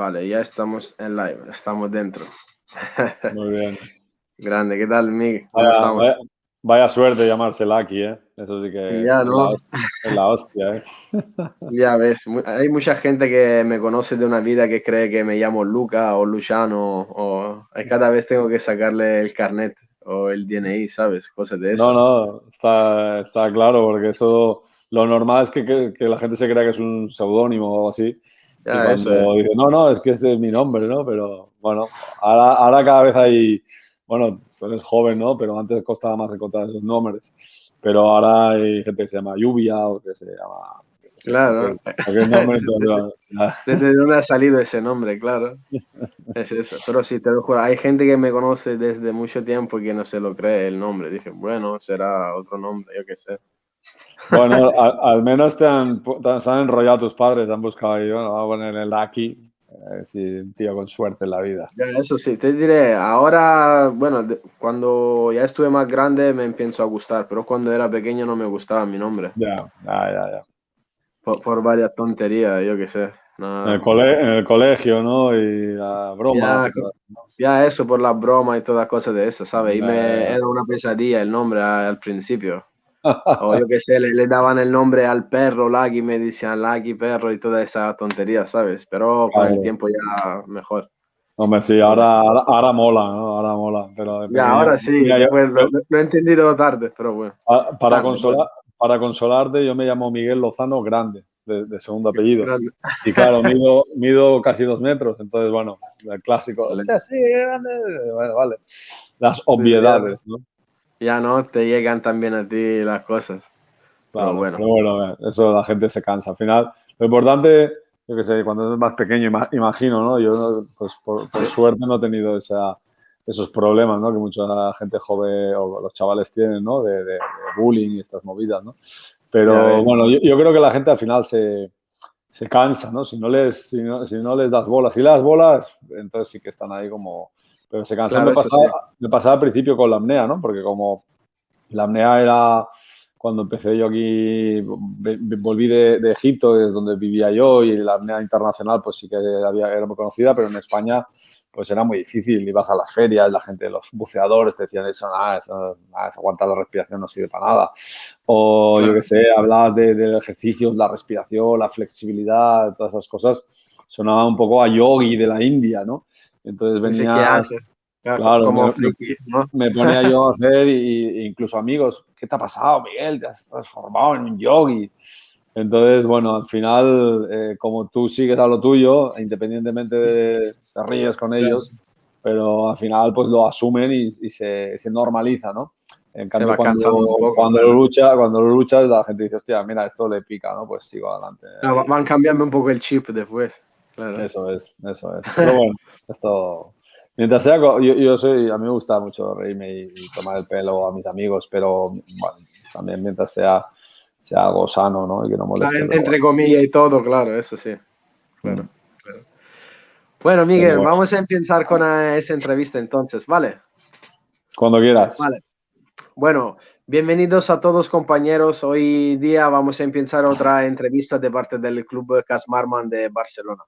Vale, ya estamos en live, estamos dentro. Muy bien. Grande, ¿qué tal, Miguel? ¿Cómo Vaya, estamos? vaya- vaya suerte llamarse Lucky, ¿eh? Eso sí que Ya, es la, ¿no? es la hostia, ¿eh? Ya ves, hay mucha gente que me conoce de una vida que cree que me llamo Luca o Luciano o cada vez tengo que sacarle el carnet o el DNI, ¿sabes? Cosas de No, eso. no, está claro, porque eso, lo normal es que la gente se crea que es un seudónimo o así, y Ya, eso cuando es. dice, no, no, es que este es mi nombre, ¿no? Pero bueno, ahora cada vez hay, bueno, tú eres joven, ¿no? Pero antes costaba más encontrar esos nombres, pero ahora hay gente que se llama Lluvia o que se llama, yo qué sé, Claro. cualquier nombre, ¿Desde, entonces, ya. desde dónde ha salido ese nombre? Claro. Es eso. Pero sí, te lo juro, hay gente que me conoce desde mucho tiempo y que no se lo cree el nombre. Dije, bueno, será otro nombre, yo qué sé. Bueno, al menos se han enrollado tus padres, han buscado ahí, bueno, vamos a poner el Lucky, sí, un tío con suerte en la vida. Ya, eso sí, te diré, ahora, bueno, cuando ya estuve más grande me empezó a gustar, pero cuando era pequeño no me gustaba mi nombre, Ya, ya, ya, ya. por varias tonterías, yo qué sé. No, En el colegio, ¿no? Y las bromas ya, y todo, ¿no? ya eso por las bromas y todas cosas de esas, ¿sabes? Y Ya, ya, era una pesadilla el nombre al principio. O yo qué sé, le daban el nombre al perro Lucky, me decían Lucky perro y toda esa tontería, ¿sabes? Pero con el claro. tiempo ya mejor. Hombre, sí, Ahora sí. ahora mola, ¿no? Ahora mola, pero de Ya, pequeño, ahora sí, mira, después lo he entendido tarde, pero bueno. para Tarde, bueno. para consolarte, yo me llamo Miguel Lozano Grande, de segundo apellido. Grande. Y claro, mido casi 2 metros, entonces, bueno, el clásico, Vale. hostia, sí, grande. Bueno, vale. Las Sí, sí, ya, obviedades, ¿no? ya no te llegan también a ti las cosas, pero Claro, bueno. pero bueno, eso la gente se cansa. Al final, lo importante, yo qué sé, cuando es más pequeño, imagino, ¿no? Yo, pues por Sí, suerte no he tenido esos problemas, ¿no? Que mucha gente joven o los chavales tienen, ¿no? De bullying y estas movidas, ¿no? ya Pero ves. bueno, yo creo que la gente al final se cansa, ¿no? Si no les das bolas. Si le das bolas, entonces sí que están ahí como... Pero se cansan. Claro, eso sí. Me pasaba al principio con la apnea, ¿no? Porque como la apnea era cuando empecé yo aquí, volví de Egipto, que es donde vivía yo, y la apnea internacional pues sí que era muy conocida, pero en España pues era muy difícil. Ibas a las ferias, la gente, los buceadores te decían eso aguantar la respiración no sirve para nada. O yo Claro. qué sé, hablabas del ejercicio, la respiración, la flexibilidad, todas esas cosas. Sonaba un poco a yogi de la India, ¿no? Entonces Dice, ¿qué hace? venías, Claro, claro, como friki, ¿no? me ponía yo a hacer incluso amigos, ¿qué te ha pasado, Miguel? Te has transformado en un yogi. Entonces, bueno, al final, como tú sigues a lo tuyo, independientemente de te ríes con Claro. ellos, pero al final pues lo asumen y se normaliza, ¿no? En Se cambio, va cansando un poco, claro. cuando lo luchas, la gente dice, hostia, mira, esto le pica, ¿no? Pues sigo adelante. Claro, Ahí. van cambiando un poco el chip después, claro. Eso es, eso es. Pero bueno, esto. Mientras sea. Yo soy. A mí me gusta mucho reírme y tomar el pelo a mis amigos, pero bueno, también mientras sea algo sano, ¿no? Y que no Claro, moleste, pero entre comillas y todo, claro, eso sí, bueno. claro, claro. Bueno, Pero Miguel, bueno, vamos a empezar con esa entrevista entonces, ¿vale? cuando quieras. Vale. Bueno, bienvenidos a todos compañeros. Hoy día vamos a empezar otra entrevista de parte del Club Cas Marman de Barcelona.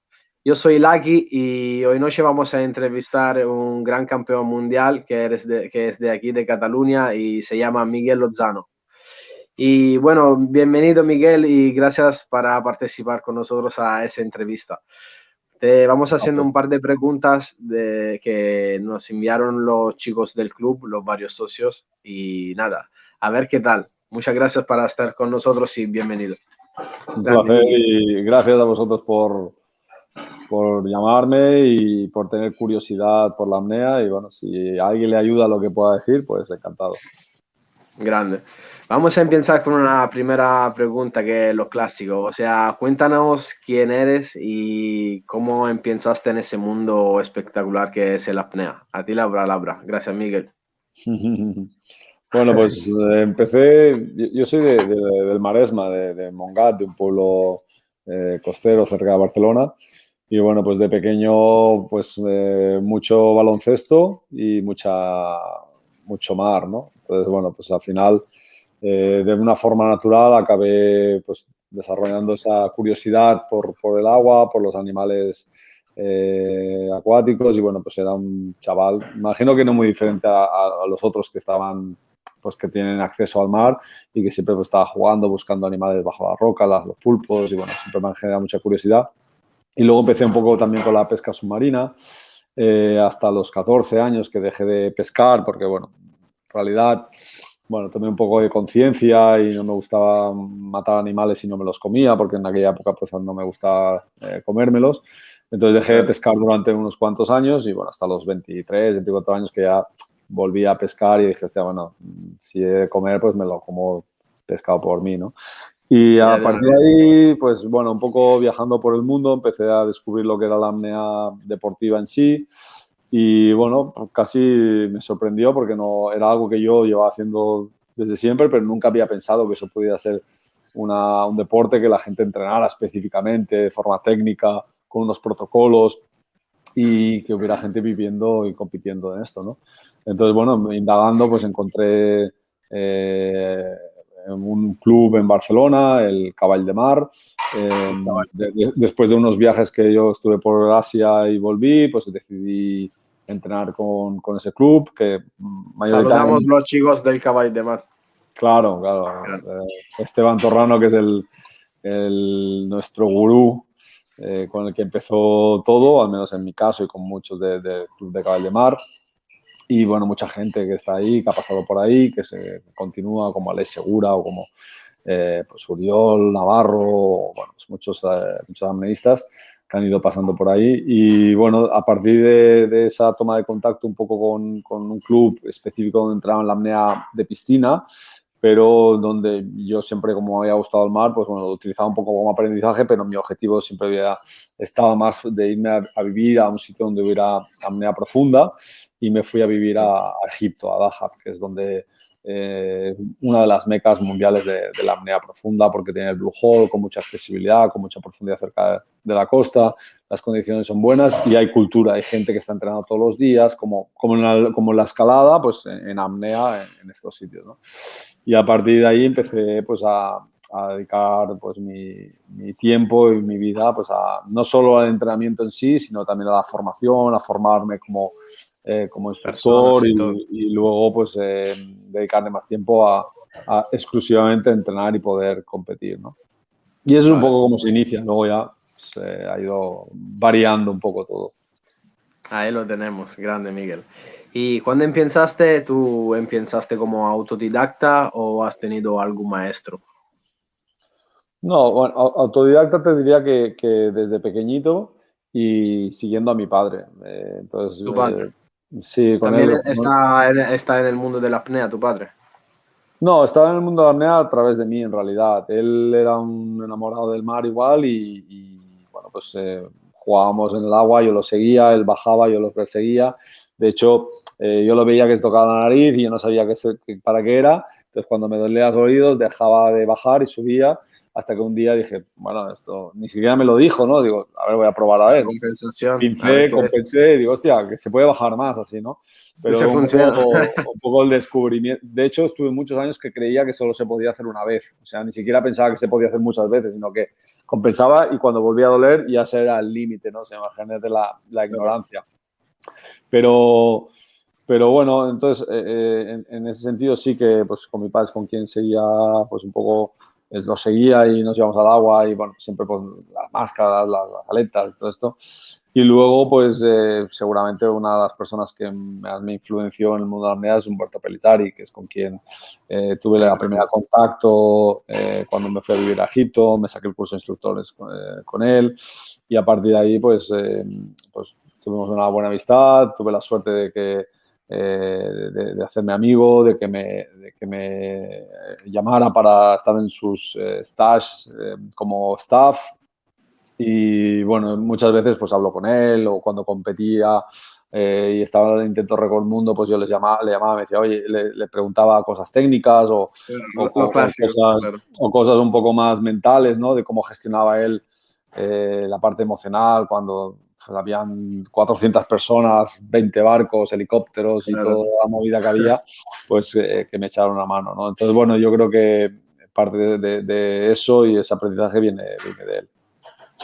Yo soy Lucky y hoy noche vamos a entrevistar a un gran campeón mundial que es de aquí, de Cataluña, y se llama Miguel Lozano. Y bueno, bienvenido Miguel y gracias para participar con nosotros a esa entrevista. Te vamos No, haciendo pues, un par de preguntas que nos enviaron los chicos del club, los varios socios, y nada, a ver qué tal. Muchas gracias por estar con nosotros y bienvenido. un Grande, placer Miguel. y gracias a vosotros por llamarme y por tener curiosidad por la apnea. Y bueno, si a alguien le ayuda lo que pueda decir, pues encantado. Grande. Vamos a empezar con una primera pregunta que es lo clásico. O sea, cuéntanos quién eres y cómo empezaste en ese mundo espectacular que es el apnea. A ti, Labra. Gracias, Miguel. Bueno, pues empecé, yo soy del Maresma, de Montgat, de un pueblo costero cerca de Barcelona. Y bueno, pues de pequeño, pues mucho baloncesto y mucho mar, ¿no? Entonces, bueno, pues al final, de una forma natural, acabé pues desarrollando esa curiosidad por el agua, por los animales acuáticos y bueno, pues era un chaval, imagino que no muy diferente a los otros que estaban, pues que tienen acceso al mar y que siempre pues, estaba jugando, buscando animales bajo la roca, los pulpos y bueno, siempre me han generado mucha curiosidad. Y luego empecé un poco también con la pesca submarina, hasta los 14 años que dejé de pescar porque bueno, en realidad bueno, tomé un poco de conciencia y no me gustaba matar animales si no me los comía, porque en aquella época pues no me gustaba comérmelos. Entonces dejé de pescar durante unos cuantos años y bueno, hasta los 23, 24 años que ya volví a pescar y dije, hostia, bueno, si he de comer, pues me lo como pescado por mí, ¿no? Y Ya a de una partir de vez. ahí, pues bueno, un poco viajando por el mundo, empecé a descubrir lo que era la apnea deportiva en sí. Y bueno, casi me sorprendió porque no era algo que yo llevaba haciendo desde siempre, pero nunca había pensado que eso pudiera ser un deporte que la gente entrenara específicamente, de forma técnica, con unos protocolos y que hubiera gente viviendo y compitiendo en esto, ¿no? Entonces, bueno, indagando, pues encontré un club en Barcelona, el Cavall de Mar. Después de unos viajes que yo estuve por Asia y volví, pues decidí entrenar con ese club que Saludamos mayoritariamente... los chicos del Caball de Mar. Claro, claro. Esteban Torrano, que es nuestro gurú, con el que empezó todo, al menos en mi caso y con muchos del Club de Caball de Mar. Y bueno, mucha gente que está ahí, que ha pasado por ahí, que se continúa, como Aleix Segura o como pues Uriol, Navarro, bueno, pues muchos apneístas que han ido pasando por ahí. Y bueno, a partir de esa toma de contacto un poco con un club específico donde entraba en la apnea de piscina, pero donde yo siempre, como me había gustado el mar, pues bueno, lo utilizaba un poco como aprendizaje, pero mi objetivo siempre había estado más de irme a vivir a un sitio donde hubiera apnea profunda y me fui a vivir a Egipto, a Dahab, que es donde una de las mecas mundiales de la apnea profunda, porque tiene el Blue Hole con mucha accesibilidad, con mucha profundidad cerca de la costa, las condiciones son buenas y hay cultura, hay gente que está entrenando todos los días, como en la escalada, pues en apnea en estos sitios, ¿no? Y a partir de ahí empecé pues a dedicar pues mi tiempo y mi vida pues no solo al entrenamiento en sí, sino también a la formación, a formarme como Personas instructor y todo. y luego pues dedicarle más tiempo a exclusivamente entrenar y poder competir, ¿no? Y eso es un Vale. poco como se inicia, luego ya se ha ido variando un poco todo. Ahí lo tenemos, grande Miguel. ¿Y cuándo empezaste? ¿Tú empezaste como autodidacta o has tenido algún maestro? No, bueno, autodidacta te diría que desde pequeñito y siguiendo a mi padre. Entonces, Tu padre. sí, con También él. está en el mundo de la apnea, tu padre. No, estaba en el mundo de la apnea a través de mí, en realidad. Él era un enamorado del mar igual bueno, pues jugábamos en el agua, yo lo seguía, él bajaba, yo lo perseguía. De hecho, yo lo veía que se tocaba la nariz y yo no sabía para qué era. Entonces, cuando me dolía los oídos, dejaba de bajar y subía hasta que un día dije, bueno, esto ni siquiera me lo dijo, ¿no? Digo, a ver, voy a probar a La ver. compensación, a ver Pincé, qué es. compensé y digo, hostia, que se puede bajar más así, ¿no? Se Pero funciona. un poco el descubrimiento. De hecho, estuve muchos años que creía que solo se podía hacer una vez. O sea, ni siquiera pensaba que se podía hacer muchas veces, sino que compensaba y cuando volvía a doler ya ese era el límite, ¿no? Se imagínate la ignorancia. Pero, pero bueno, entonces en ese sentido sí que pues con mi padre es con quien seguía pues un poco, lo seguía y nos íbamos al agua y bueno, siempre pues las máscaras, las aletas, todo esto. Y luego pues seguramente una de las personas que más me influenció en el mundo de la apnea es Humberto Pellizzari, que es con quien tuve la primera Grande. contacto cuando me fui a vivir a Egipto, me saqué el curso de instructores con él y a partir de ahí pues tuvimos una buena amistad, tuve la suerte de hacerme amigo, de que me llamara para estar en sus stages como staff. Y bueno, muchas veces pues hablo con él o cuando competía y estaba en intento récord mundo, pues yo le llamaba, me decía, oye, le preguntaba cosas técnicas Lo clásico, claro. o cosas un poco más mentales, ¿no? De cómo gestionaba él la parte emocional cuando pues, habían 400 personas, 20 barcos, helicópteros y Claro. toda la movida que había, pues que me echaron una mano, ¿no? Entonces, bueno, yo creo que parte de eso y ese aprendizaje viene de él.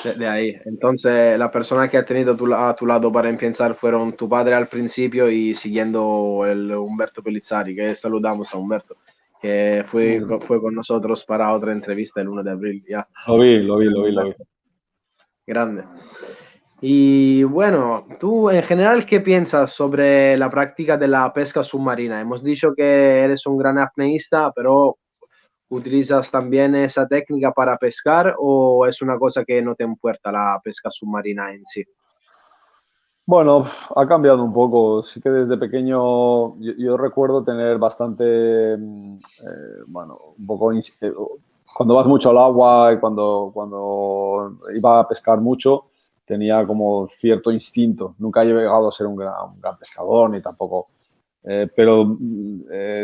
De ahí. Entonces, la persona que ha tenido a tu lado para empezar fueron tu padre al principio y siguiendo el Humberto Pelizzari, que saludamos a Humberto, que fue con nosotros para otra entrevista el 1 de abril. Ya. Lo vi. Humberto, grande. Y bueno, tú en general, ¿qué piensas sobre la práctica de la pesca submarina? Hemos dicho que eres un gran apneísta, pero ¿utilizas también esa técnica para pescar o es una cosa que no te importa la pesca submarina en sí? Bueno, ha cambiado un poco. Sí que desde pequeño yo recuerdo tener bastante, bueno, un poco, cuando vas mucho al agua y cuando iba a pescar mucho, tenía como cierto instinto. Nunca he llegado a ser un gran pescador ni tampoco, pero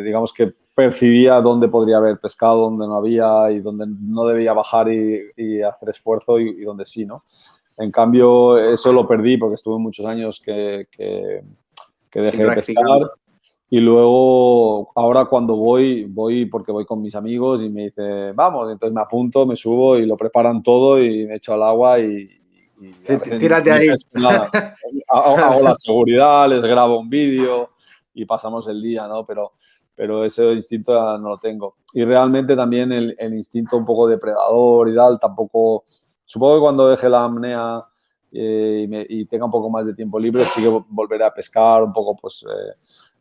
digamos que percibía dónde podría haber pescado, dónde no había y dónde no debía bajar y hacer esfuerzo y dónde sí, ¿no? En cambio, eso lo perdí porque estuve muchos años que Sí, dejé de pescar practicando. y luego ahora cuando voy porque voy con mis amigos y me dice, vamos, entonces me apunto, me subo y lo preparan todo y me echo al agua y a Sí, veces tírate ni ahí. pesco nada. Hago la seguridad, les grabo un vídeo y pasamos el día, ¿no? Pero ese instinto ya no lo tengo. Y realmente también el instinto un poco depredador y tal, tampoco. Supongo que cuando deje la apnea y tenga un poco más de tiempo libre, sí que volveré a pescar un poco, pues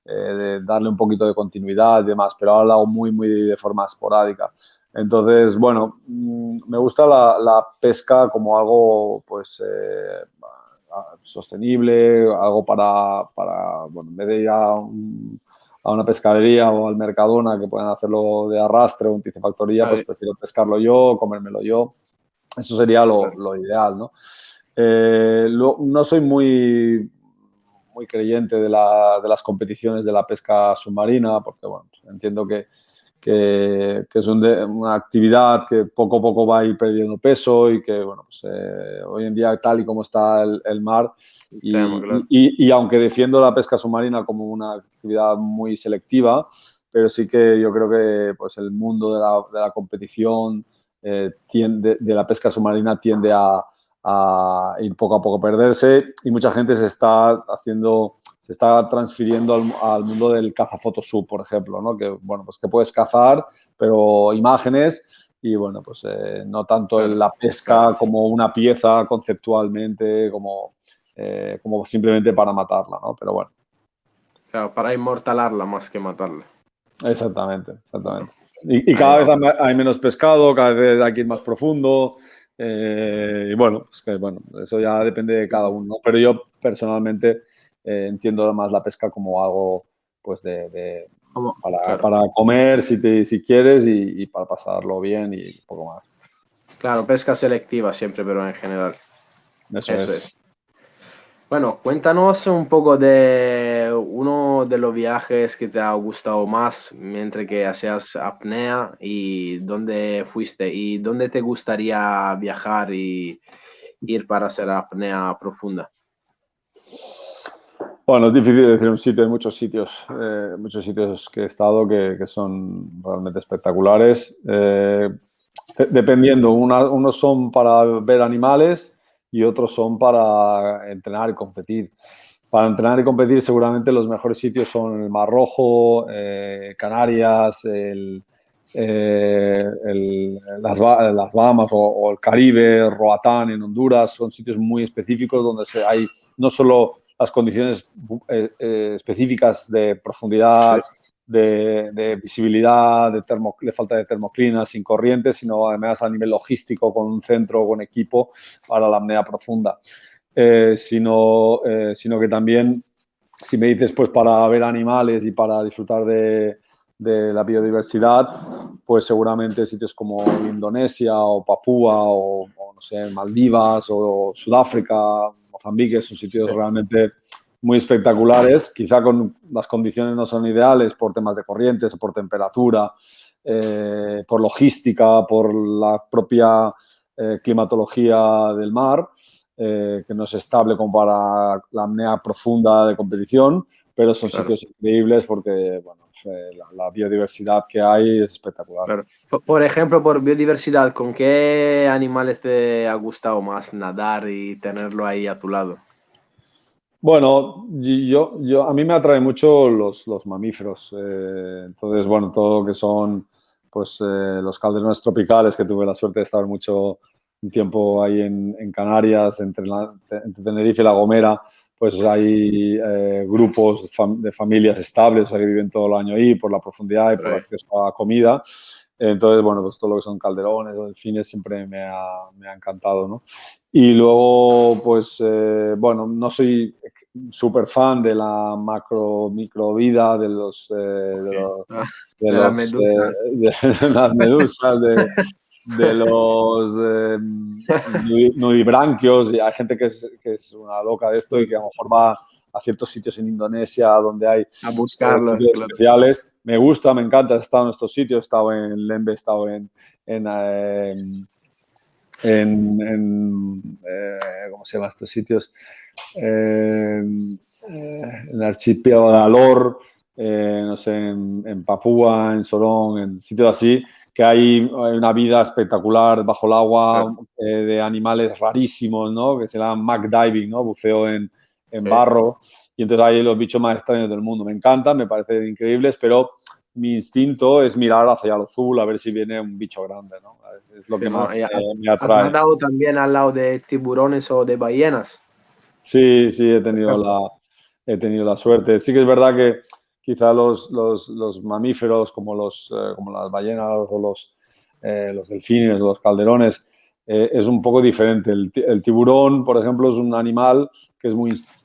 de darle un poquito de continuidad y demás, pero ahora lo hago muy de forma esporádica. Entonces, bueno, me gusta la pesca como algo, pues, sostenible, algo bueno, en vez de ir a una pescadería o al Mercadona que puedan hacerlo de arrastre o en piscifactoría, pues Ay, prefiero pescarlo yo, comérmelo yo. Eso sería claro. lo ideal, ¿no? No soy muy creyente de las competiciones de la pesca submarina, porque bueno, entiendo que es una actividad que poco a poco va a ir perdiendo peso y que bueno, pues, hoy en día tal y como está el mar El tema, claro. y aunque defiendo la pesca submarina como una actividad muy selectiva, pero sí que yo creo que pues, el mundo de la competición de la pesca submarina tiende a ir poco a poco a perderse y mucha gente se está transfiriendo al mundo del caza Photoshop, por ejemplo, ¿no? Que, bueno, pues que puedes cazar, pero imágenes y, bueno, pues no tanto Claro, la claro. pesca como una pieza conceptualmente, como simplemente para matarla, ¿no? Pero bueno, Claro, para inmortalarla más que matarla. exactamente. Y Ahí cada vez va. hay menos pescado, cada vez hay que ir más profundo. Y bueno, pues que, bueno, eso ya depende de cada uno, ¿no? Pero yo personalmente entiendo más la pesca como algo pues Claro, para comer si quieres y para pasarlo bien y poco más. claro, pesca selectiva siempre, pero en general. Eso Eso es. es. Bueno, cuéntanos un poco de uno de los viajes que te ha gustado más mientras que hacías apnea y dónde fuiste y dónde te gustaría viajar y ir para hacer apnea profunda. Bueno, es difícil decir un sitio, hay muchos sitios que he estado que son realmente espectaculares. Dependiendo, unos son para ver animales y otros son para entrenar y competir. Para entrenar y competir seguramente los mejores sitios son el Mar Rojo, Canarias, las Bahamas o el Caribe, Roatán en Honduras. Son sitios muy específicos donde hay no solo las condiciones específicas de Sí, profundidad, de visibilidad, de falta de termoclina, sin corriente, sino además a nivel logístico con un centro, con equipo para la apnea profunda. Sino que también, si me dices, pues para ver animales y para disfrutar de la biodiversidad, pues seguramente sitios como Indonesia o Papúa o no sé, Maldivas o Sudáfrica, Mozambique, son sitios sí, realmente muy espectaculares. Quizá con las condiciones no son ideales por temas de corrientes o por temperatura, por logística, por la propia climatología del mar, que no es estable como para la apnea profunda de competición, pero son claro. sitios increíbles porque, bueno, la biodiversidad que hay es espectacular. Claro. Por ejemplo, por biodiversidad, ¿con qué animales te ha gustado más nadar y tenerlo ahí a tu lado? Bueno, a mí me atraen mucho los mamíferos. Entonces, bueno, todo lo que son pues, los calderones tropicales, que tuve la suerte de estar mucho un tiempo ahí en Canarias, entre Tenerife y La Gomera, pues hay grupos de familias estables, o sea, que viven todo el año ahí por la profundidad y por Right. acceso a comida. Entonces, bueno, pues todo lo que son calderones o delfines siempre me ha encantado, ¿no? Y luego, pues, bueno, no soy súper fan de la microvida de los, Okay. de De las los medusas. de las medusas, de los nudibranquios. Y hay gente que es una loca de esto y que a lo mejor va a ciertos sitios en Indonesia donde hay A buscarlos, sitios claro. especiales. Me gusta, me encanta. He estado en estos sitios, he estado en Lembe, he estado en ¿cómo se llama estos sitios? En el archipiélago de Alor, no sé, en Papúa, en Sorón, en sitios así, que hay una vida espectacular bajo el agua, Claro. de animales rarísimos, ¿no? Que se llaman mac diving, ¿no? Buceo en Okay. barro. Y entonces hay los bichos más extraños del mundo. Me encantan, me parecen increíbles, pero mi instinto es mirar hacia el azul a ver si viene un bicho grande, ¿no? Es lo Sí, que ¿no? más ¿Y me has atrae. nadado también al lado de tiburones o de ballenas? Sí, sí, Por ejemplo. he tenido la suerte. Sí que es verdad que quizá los mamíferos como las ballenas o los delfines o los calderones es un poco diferente. El tiburón, por ejemplo, es un animal que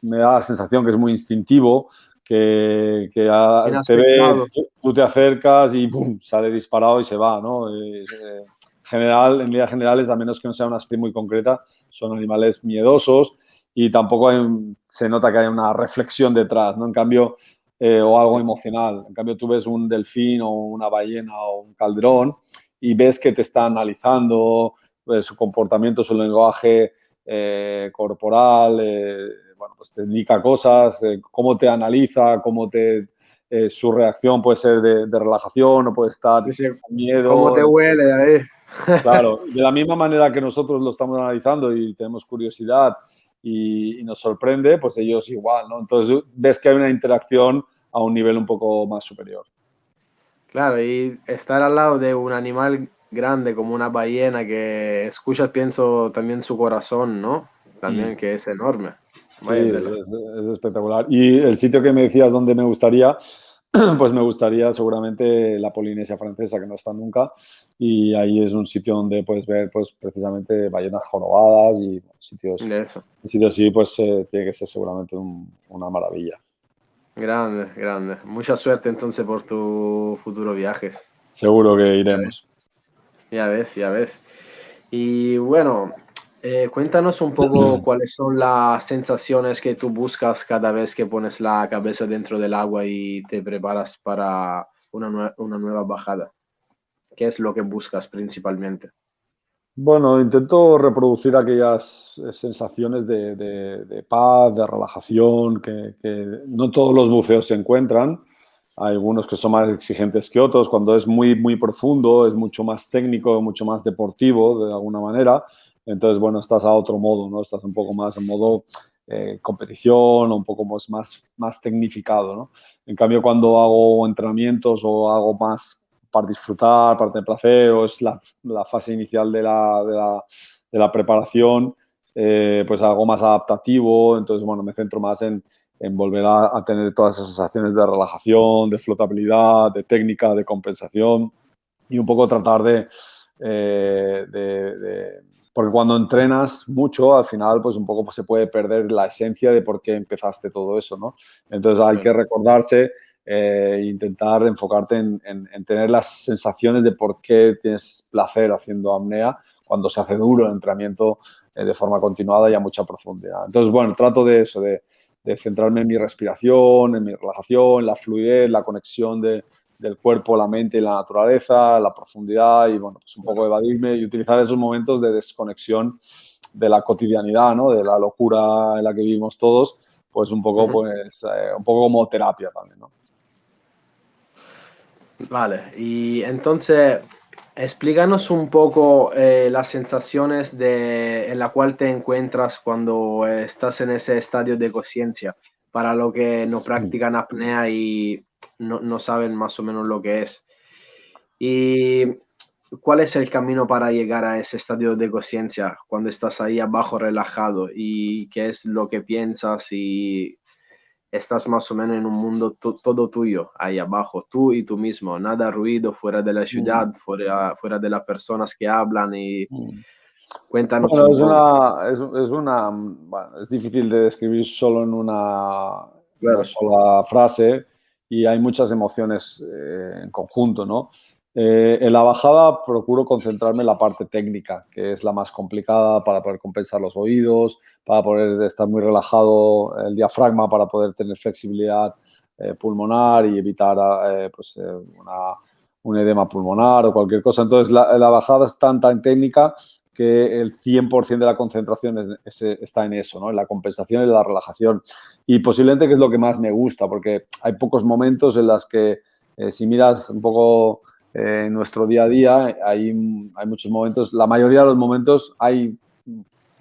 me da la sensación que es muy instintivo, te ve, Inexplicado. tú te acercas y ¡pum! Sale disparado y se va, ¿no? En líneas generales, a menos que no sea una especie muy concreta, son animales miedosos y tampoco se nota que haya una reflexión detrás, ¿no? En cambio, o algo emocional. En cambio, tú ves un delfín o una ballena o un calderón y ves que te está analizando su comportamiento, su lenguaje corporal, bueno, pues te indica cosas, cómo te analiza, su reacción puede ser de relajación o puede estar Dice, con ¿cómo te miedo. huele ahí? Claro, de la misma manera que nosotros lo estamos analizando y tenemos curiosidad y nos sorprende, pues ellos igual, ¿no? Entonces ves que hay una interacción a un nivel un poco más superior. Claro, y estar al lado de un animal grande como una ballena que escuchas, pienso también su corazón, ¿no? Mm. También que es enorme. Sí, Vaya tela. es espectacular. Y el sitio que me decías donde me gustaría, pues me gustaría seguramente la Polinesia Francesa, que no está nunca, y ahí es un sitio donde puedes ver pues precisamente ballenas jorobadas y De eso. sitios así, pues tiene que ser seguramente una maravilla. Grande, grande. Mucha suerte entonces por tu futuro viajes. Seguro que Ya ves, iremos. ya ves, ya ves. Y bueno, cuéntanos un poco cuáles son las sensaciones que tú buscas cada vez que pones la cabeza dentro del agua y te preparas para una nueva bajada. ¿Qué es lo que buscas principalmente? Bueno, intento reproducir aquellas sensaciones de paz, de relajación, que no todos los buceos se encuentran. Hay algunos que son más exigentes que otros. Cuando es muy, muy profundo, es mucho más técnico, mucho más deportivo, de alguna manera. Entonces, bueno, estás a otro modo, ¿no? Estás un poco más en modo competición, un poco más tecnificado, ¿no? En cambio, cuando hago entrenamientos o hago más para disfrutar, para tener placer, o es la fase inicial de la preparación, pues algo más adaptativo. Entonces, bueno, me centro más en volver a tener todas esas sensaciones de relajación, de flotabilidad, de técnica, de compensación y un poco tratar porque cuando entrenas mucho, al final, pues un poco pues, se puede perder la esencia de por qué empezaste todo eso, ¿no? Entonces hay que recordarse intentar enfocarte en tener las sensaciones de por qué tienes placer haciendo apnea cuando se hace duro el entrenamiento de forma continuada y a mucha profundidad. Entonces, bueno, trato de eso, de centrarme en mi respiración, en mi relajación, la fluidez, la conexión del cuerpo, la mente y la naturaleza, la profundidad y, bueno, pues un poco evadirme y utilizar esos momentos de desconexión de la cotidianidad, ¿no? De la locura en la que vivimos todos, pues un poco como terapia también, ¿no? Vale, y entonces explícanos un poco las sensaciones en la cual te encuentras cuando estás en ese estadio de conciencia, para los que no practican apnea y no saben más o menos lo que es. ¿Y cuál es el camino para llegar a ese estadio de conciencia cuando estás ahí abajo relajado? ¿Y qué es lo que piensas y estás más o menos en un mundo todo tuyo, ahí abajo, tú y tú mismo, nada ruido fuera de la ciudad, fuera de las personas que hablan y cuéntanos Bueno, un poco. bueno, es difícil de describir solo en una Claro. sola frase y hay muchas emociones en conjunto, ¿no? En la bajada procuro concentrarme en la parte técnica, que es la más complicada para poder compensar los oídos, para poder estar muy relajado el diafragma, para poder tener flexibilidad pulmonar y evitar un edema pulmonar o cualquier cosa. Entonces, la bajada es tan técnica que el 100% de la concentración está en eso, ¿no? En la compensación y la relajación. Y posiblemente que es lo que más me gusta, porque hay pocos momentos en los que, si miras un poco en nuestro día a día, hay muchos momentos, la mayoría de los momentos hay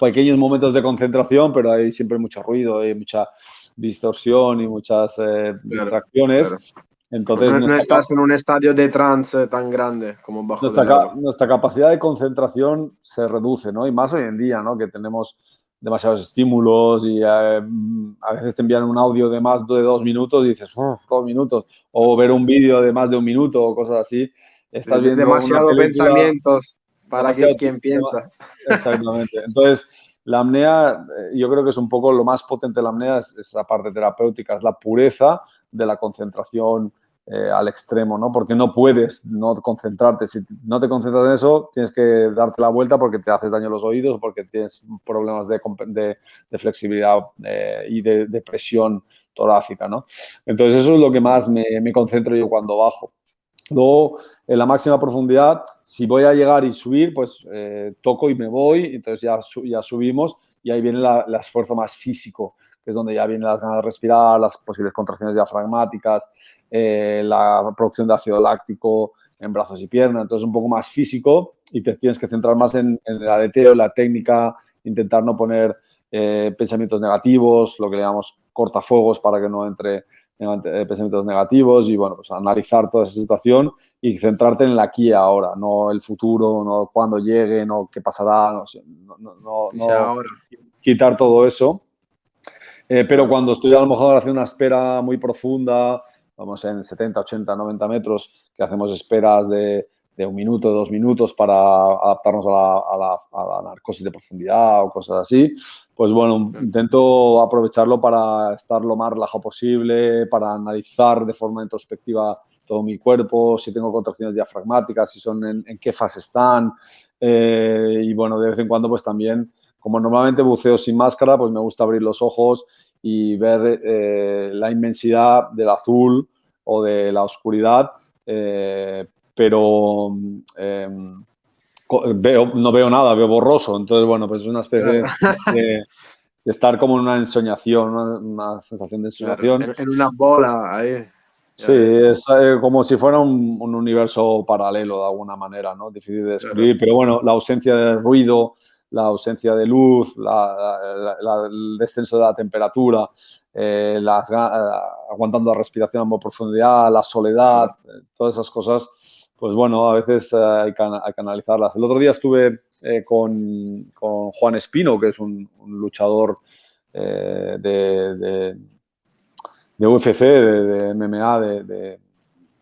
pequeños momentos de concentración, pero hay siempre mucho ruido, hay mucha distorsión y muchas Claro, distracciones. claro. Entonces, No estás en un estadio de trance tan grande como bajo del agua. nuestra capacidad de concentración se reduce, ¿no? Y más hoy en día, ¿no? Que tenemos demasiados estímulos y a veces te envían un audio de más de 2 minutos y dices, 2 minutos, o ver un vídeo de más de un minuto o cosas así. Estás viendo una Demasiado película pensamientos para demasiado... quien piensa. Exactamente. Entonces, la apnea, yo creo que es un poco lo más potente de la apnea, es esa parte terapéutica, es la pureza de la concentración al extremo, ¿no? Porque no puedes no concentrarte. Si no te concentras en eso, tienes que darte la vuelta porque te haces daño a los oídos o porque tienes problemas de flexibilidad y de presión torácica, ¿no? Entonces, eso es lo que más me concentro yo cuando bajo. Luego, en la máxima profundidad, si voy a llegar y subir, pues toco y me voy, entonces ya subimos y ahí viene el esfuerzo más físico, que es donde ya vienen las ganas de respirar, las posibles contracciones diafragmáticas, la producción de ácido láctico en brazos y piernas, entonces un poco más físico y te tienes que centrar más en el aleteo, en la técnica, intentar no poner pensamientos negativos, lo que le llamamos cortafuegos para que no entre pensamientos negativos y, bueno, pues analizar toda esa situación y centrarte en el aquí y ahora, no el futuro, no cuándo llegue, no qué pasará, Dice ahora, quitar todo eso. Pero claro. cuando estoy a lo mejor haciendo una espera muy profunda, vamos en 70, 80, 90 metros, que hacemos esperas de 1 minuto, 2 minutos para adaptarnos a la narcosis de profundidad o cosas así, pues bueno, intento aprovecharlo para estar lo más relajado posible, para analizar de forma introspectiva todo mi cuerpo, si tengo contracciones diafragmáticas, si son en qué fase están. Y bueno, de vez en cuando pues también, como normalmente buceo sin máscara, pues me gusta abrir los ojos y ver la inmensidad del azul o de la oscuridad, pero no veo nada, veo borroso. Entonces, bueno, pues es una especie Claro, de estar como en una ensoñación, una sensación de claro. ensoñación. En una bola ahí. Sí, Ya, ya. es como si fuera un universo paralelo de alguna manera, ¿no? Difícil de Claro. describir, pero bueno, la ausencia de ruido, la ausencia de luz, el descenso de la temperatura, aguantando la respiración a más profundidad, la soledad, todas esas cosas, pues bueno, a veces hay que analizarlas. El otro día estuve con Juan Espino, que es un luchador de UFC, de MMA, de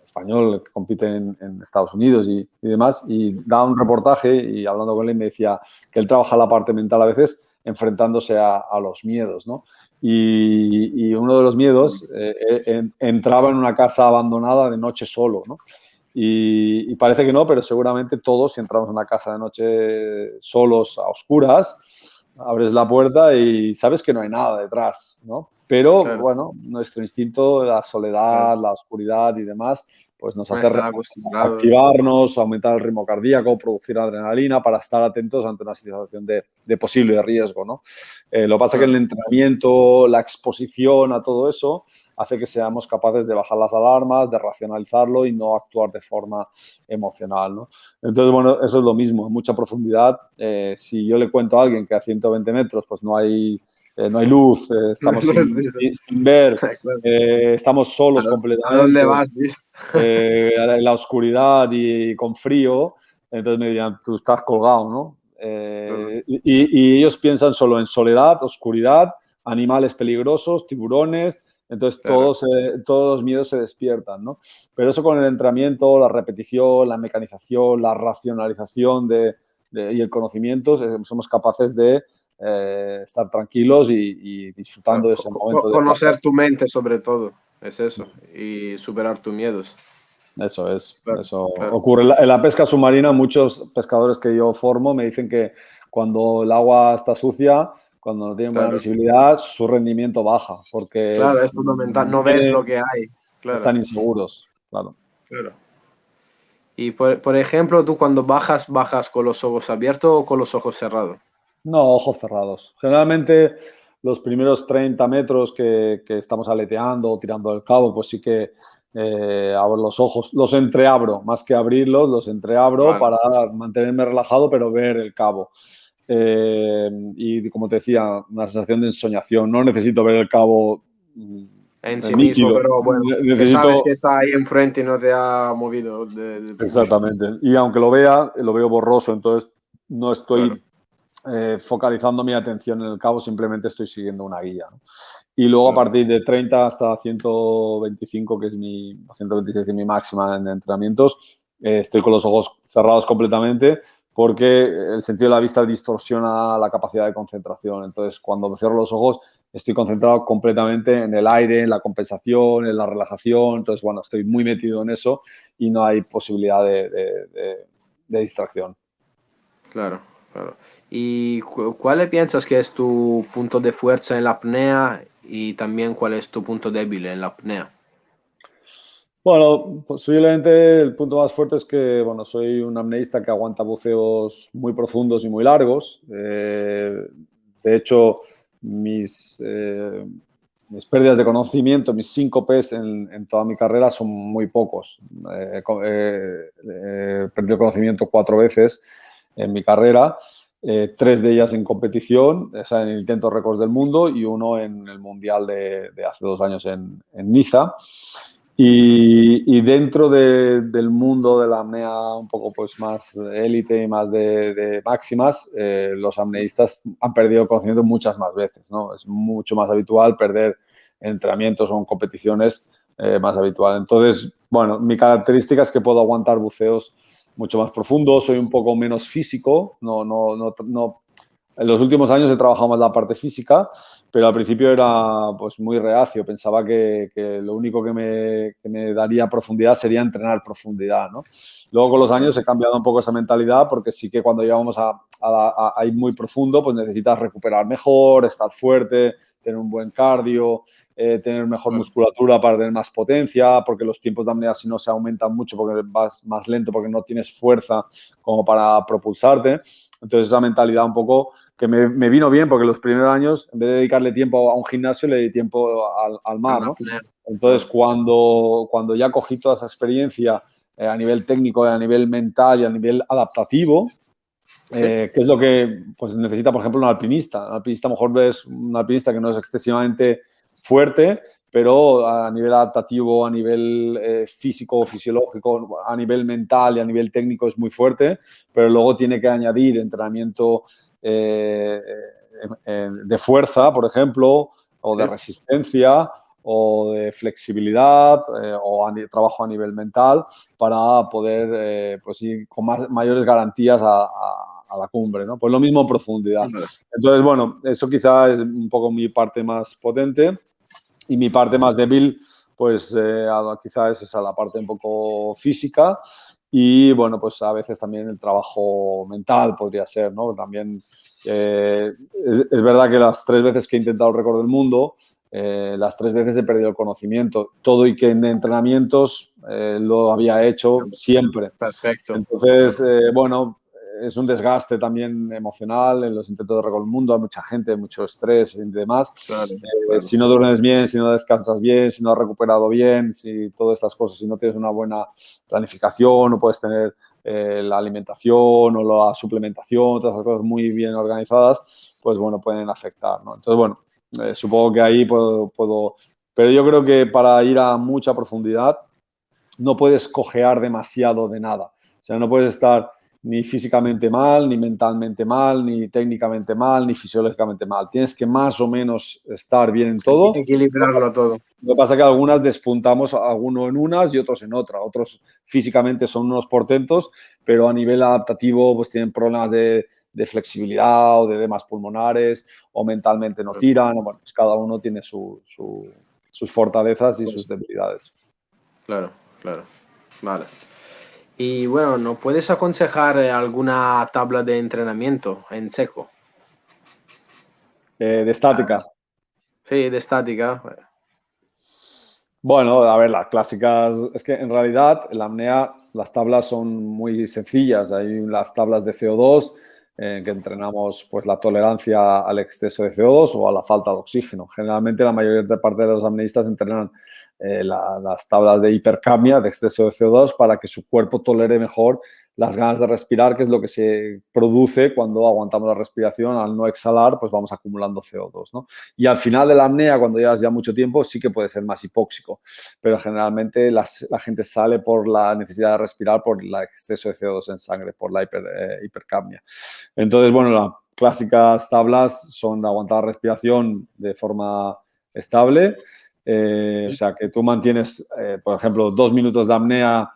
español, que compite en Estados Unidos y demás, y daba un reportaje y hablando con él me decía que él trabaja la parte mental a veces enfrentándose a los miedos, ¿no? Y uno de los miedos entraba en una casa abandonada de noche solo, ¿no? Y parece que no, pero seguramente todos, si entramos en una casa de noche solos, a oscuras, abres la puerta y sabes que no hay nada detrás, ¿no? Pero, Claro, bueno, nuestro instinto, la claro. soledad, la oscuridad y demás, pues nos No hace estar acostumbrado. activarnos, aumentar el ritmo cardíaco, producir adrenalina para estar atentos ante una situación de posible riesgo, ¿no? Lo que pasa es que el Claro. entrenamiento, la exposición a todo eso, hace que seamos capaces de bajar las alarmas, de racionalizarlo y no actuar de forma emocional, ¿no? Entonces, bueno, eso es lo mismo, mucha profundidad. Si yo le cuento a alguien que a 120 metros pues no hay luz, estamos sin ver, Claro. estamos solos ¿A dónde completamente, vas? Dice? en la oscuridad y con frío, entonces me dirían, tú estás colgado, ¿no? Claro, Y ellos piensan solo en soledad, oscuridad, animales peligrosos, tiburones, entonces claro. todos los miedos se despiertan, ¿no? Pero eso con el entrenamiento, la repetición, la mecanización, la racionalización y el conocimiento, somos capaces de estar tranquilos y disfrutando de ese momento de placer. Conocer tu mente sobre todo, es eso, y superar tus miedos. Eso es, Claro, eso claro. ocurre. En la pesca submarina, muchos pescadores que yo formo me dicen que cuando el agua está sucia, cuando no tienen buena Claro, visibilidad, su rendimiento baja porque claro, es fundamental. No ves lo que hay. Claro, están inseguros, claro. claro. Y por ejemplo, tú cuando bajas con los ojos abiertos o con los ojos cerrados. No, ojos cerrados. Generalmente los primeros 30 metros que estamos aleteando o tirando del cabo, pues sí que abro los ojos, los entreabro, más que abrirlos, los entreabro Vale. para mantenerme relajado, pero ver el cabo. Y como te decía, una sensación de ensoñación. No necesito ver el cabo En sí mismo, nítido. pero bueno, que sabes que Necesito. está ahí enfrente y no te ha movido mucho. Exactamente. Y aunque lo vea, lo veo borroso, entonces no Claro, estoy focalizando mi atención en el cabo, simplemente estoy siguiendo una guía, ¿no? Y luego a claro, partir de 30 hasta 125, que es 126, que es mi máxima en entrenamientos, estoy con los ojos cerrados completamente porque el sentido de la vista distorsiona la capacidad de concentración. Entonces, cuando me cierro los ojos, estoy concentrado completamente en el aire, en la compensación, en la relajación. Entonces, bueno, estoy muy metido en eso y no hay posibilidad de distracción. claro, claro. ¿Y cuál piensas que es tu punto de fuerza en la apnea y también cuál es tu punto débil en la apnea? Bueno, posiblemente el punto más fuerte es que, bueno, soy un apneísta que aguanta buceos muy profundos y muy largos. De hecho, mis pérdidas de conocimiento, mis síncopes en toda mi carrera son muy pocos. He perdido conocimiento 4 veces en mi carrera, 3 de ellas en competición, o sea, en el intento récords del mundo y uno en el Mundial de hace 2 años en Niza. Y dentro del mundo de la apnea un poco pues más élite y más de máximas, los apneístas han perdido conocimiento muchas más veces, ¿no? Es mucho más habitual perder en entrenamientos o en competiciones, más habitual. Entonces, bueno, mi característica es que puedo aguantar buceos mucho más profundos, soy un poco menos físico, no. En los últimos años he trabajado más la parte física, pero al principio era pues muy reacio. Pensaba que lo único que me daría profundidad sería entrenar profundidad, ¿no? Luego con los años he cambiado un poco esa mentalidad porque sí que cuando llegamos a ir muy profundo, pues necesitas recuperar mejor, estar fuerte, tener un buen cardio, tener mejor Claro, musculatura para tener más potencia, porque los tiempos de apnea si no se aumentan mucho porque vas más lento, porque no tienes fuerza como para propulsarte. Entonces esa mentalidad un poco que me vino bien porque los primeros años, en vez de dedicarle tiempo a un gimnasio, le di tiempo al en mar, la ¿no? apnea, Entonces, claro. cuando ya cogí toda esa experiencia a nivel técnico, a nivel mental y a nivel adaptativo, Sí, que es lo que pues, necesita, por ejemplo, un alpinista. Un alpinista, a lo mejor ves un alpinista que no es excesivamente fuerte, pero a nivel adaptativo, a nivel físico, fisiológico, a nivel mental y a nivel técnico es muy fuerte, pero luego tiene que añadir entrenamiento de fuerza, por ejemplo, o de sí, resistencia, o de flexibilidad, o trabajo a nivel mental, para poder pues ir con mayores garantías a la cumbre, ¿no? Pues lo mismo en profundidad. hombre, Entonces, bueno, eso quizá es un poco mi parte más potente y mi parte más débil, pues quizá es esa, la parte un poco física y, bueno, pues a veces también el trabajo mental podría ser, ¿no? También es verdad que las 3 veces que he intentado el récord del mundo, las 3 veces he perdido el conocimiento. Todo y que en entrenamientos lo había hecho siempre. perfecto, Entonces, claro. bueno, es un desgaste también emocional en los intentos de recorrer el mundo, hay mucha gente, mucho estrés y demás. Claro, claro. Si no duermes bien, si no descansas bien, si no has recuperado bien, si todas estas cosas, si no tienes una buena planificación, no puedes tener la alimentación o la suplementación, todas esas cosas muy bien organizadas, pues bueno, pueden afectar, ¿no? Entonces, bueno, supongo que ahí puedo... Pero yo creo que para ir a mucha profundidad no puedes cojear demasiado de nada. O sea, no puedes estar ni físicamente mal, ni mentalmente mal, ni técnicamente mal, ni fisiológicamente mal. Tienes que más o menos estar bien en todo. Equilibrarlo todo. Lo que pasa es que algunas despuntamos, algunos en unas y otros en otras. Otros físicamente son unos portentos, pero a nivel adaptativo pues tienen problemas de flexibilidad o de edemas pulmonares o mentalmente no tiran. Bueno, pues cada uno tiene sus fortalezas y sus debilidades. Claro, claro. Vale. Y bueno, ¿no puedes aconsejar alguna tabla de entrenamiento en seco? De estática. Sí, de estática. Bueno, a ver, las clásicas, es que en realidad en la apnea las tablas son muy sencillas. Hay las tablas de CO2 que entrenamos pues la tolerancia al exceso de CO2 o a la falta de oxígeno. Generalmente la mayor parte de los apneístas entrenan las tablas de hipercapnia, de exceso de CO2, para que su cuerpo tolere mejor las ganas de respirar, que es lo que se produce cuando aguantamos la respiración. Al no exhalar, pues vamos acumulando CO2, ¿no? Y al final de la apnea, cuando llevas ya mucho tiempo, sí que puede ser más hipóxico, pero generalmente la gente sale por la necesidad de respirar por el exceso de CO2 en sangre, por la hipercapnia. Entonces, bueno, las clásicas tablas son de aguantar la respiración de forma estable. Sí. O sea, que tú mantienes, por ejemplo, 2 minutos de apnea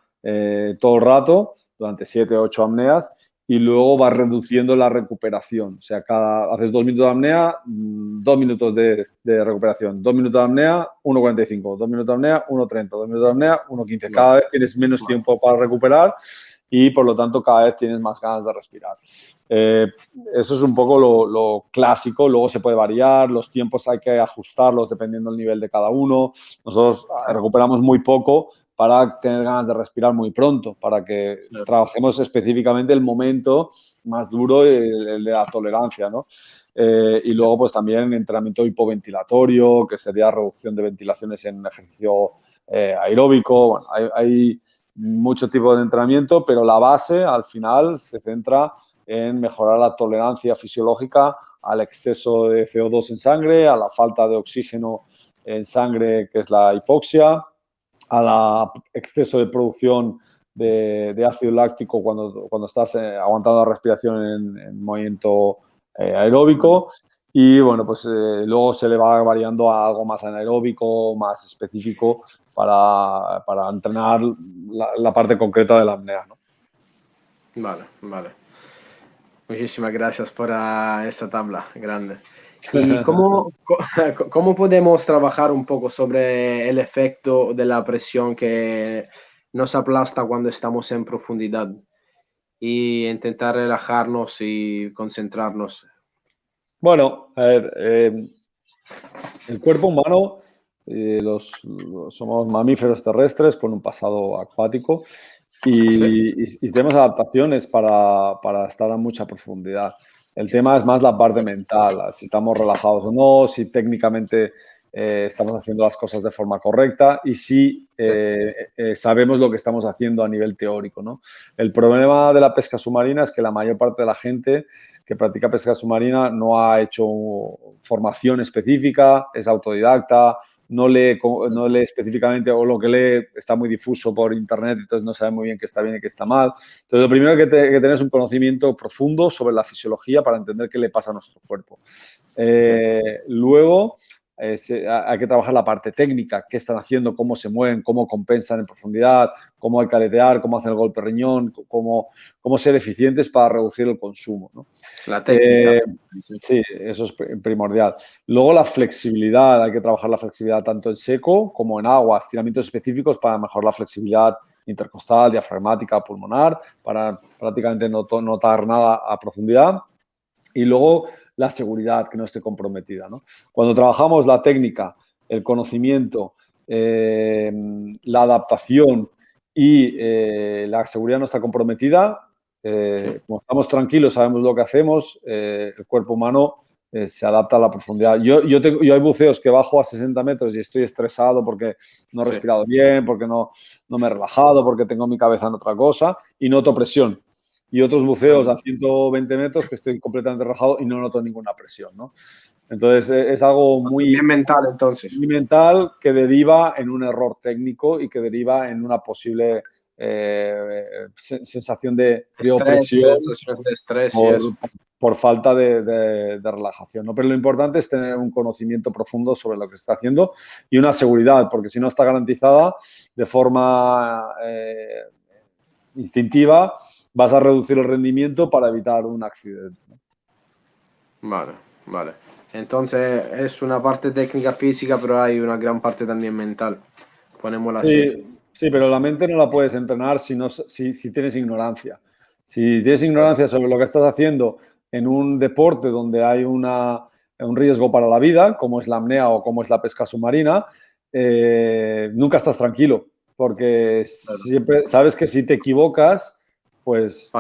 todo el rato, durante 7 o 8 apneas, y luego vas reduciendo la recuperación. O sea, haces 2 minutos de apnea, 2 minutos de recuperación, 2 minutos de apnea, 1,45, 2 minutos de apnea, 1,30, 2 minutos de apnea, 1,15. Cada vez tienes menos tiempo para recuperar y, por lo tanto, cada vez tienes más ganas de respirar. Eso es un poco lo clásico. Luego se puede variar, los tiempos hay que ajustarlos dependiendo del nivel de cada uno. Nosotros recuperamos muy poco para tener ganas de respirar muy pronto, para que trabajemos específicamente el momento más duro, el de la tolerancia, ¿no? Y luego, pues también entrenamiento hipoventilatorio, que sería reducción de ventilaciones en ejercicio aeróbico. Bueno, hay muchos tipos de entrenamiento, pero la base, al final, se centra en mejorar la tolerancia fisiológica al exceso de CO2 en sangre, a la falta de oxígeno en sangre, que es la hipoxia, al exceso de producción de ácido láctico cuando estás aguantando la respiración en movimiento aeróbico. Y bueno, pues luego se le va variando a algo más anaeróbico, más específico para entrenar la parte concreta de la apnea, ¿no? Vale, vale. Muchísimas gracias por esta tabla grande. ¿Y cómo podemos trabajar un poco sobre el efecto de la presión que nos aplasta cuando estamos en profundidad y intentar relajarnos y concentrarnos? Bueno, a ver, el cuerpo humano, somos mamíferos terrestres con un pasado acuático y tenemos adaptaciones para estar a mucha profundidad. El tema es más la parte mental, si estamos relajados o no, si técnicamente estamos haciendo las cosas de forma correcta y si sabemos lo que estamos haciendo a nivel teórico, ¿no? El problema de la pesca submarina es que la mayor parte de la gente que practica pesca submarina no ha hecho formación específica, es autodidacta, no lee específicamente, o lo que lee está muy difuso por internet, entonces no sabe muy bien qué está bien y qué está mal. Entonces, lo primero que tener es un conocimiento profundo sobre la fisiología para entender qué le pasa a nuestro cuerpo. Luego, hay que trabajar la parte técnica, qué están haciendo, cómo se mueven, cómo compensan en profundidad, cómo hay que aletear, cómo hacen el golpe riñón, cómo ser eficientes para reducir el consumo, ¿no? La técnica. Sí, eso es primordial. Luego la flexibilidad, hay que trabajar la flexibilidad tanto en seco como en agua, estiramientos específicos para mejorar la flexibilidad intercostal, diafragmática, pulmonar, para prácticamente no notar nada a profundidad. Y luego la seguridad, que no esté comprometida, ¿no? Cuando trabajamos la técnica, el conocimiento, la adaptación y la seguridad no está comprometida, como estamos tranquilos, sabemos lo que hacemos, el cuerpo humano se adapta a la profundidad. Yo hay buceos que bajo a 60 metros y estoy estresado porque no he respirado bien, porque no me he relajado, porque tengo mi cabeza en otra cosa y noto presión. Y otros buceos a 120 metros que estoy completamente relajado y no noto ninguna presión, ¿no? Entonces, es algo muy mental, entonces. Muy mental que deriva en un error técnico y que deriva en una posible sensación de opresión de estrés y eso. por falta de relajación, ¿no? Pero lo importante es tener un conocimiento profundo sobre lo que se está haciendo y una seguridad, porque si no está garantizada de forma instintiva, vas a reducir el rendimiento para evitar un accidente, ¿no? Vale. Entonces es una parte técnica física, pero hay una gran parte también mental. Ponémosla así. Sí, pero la mente no la puedes entrenar si tienes ignorancia. Si tienes ignorancia sobre lo que estás haciendo en un deporte donde hay un riesgo para la vida, como es la apnea o como es la pesca submarina, nunca estás tranquilo, porque siempre sabes que si te equivocas, pues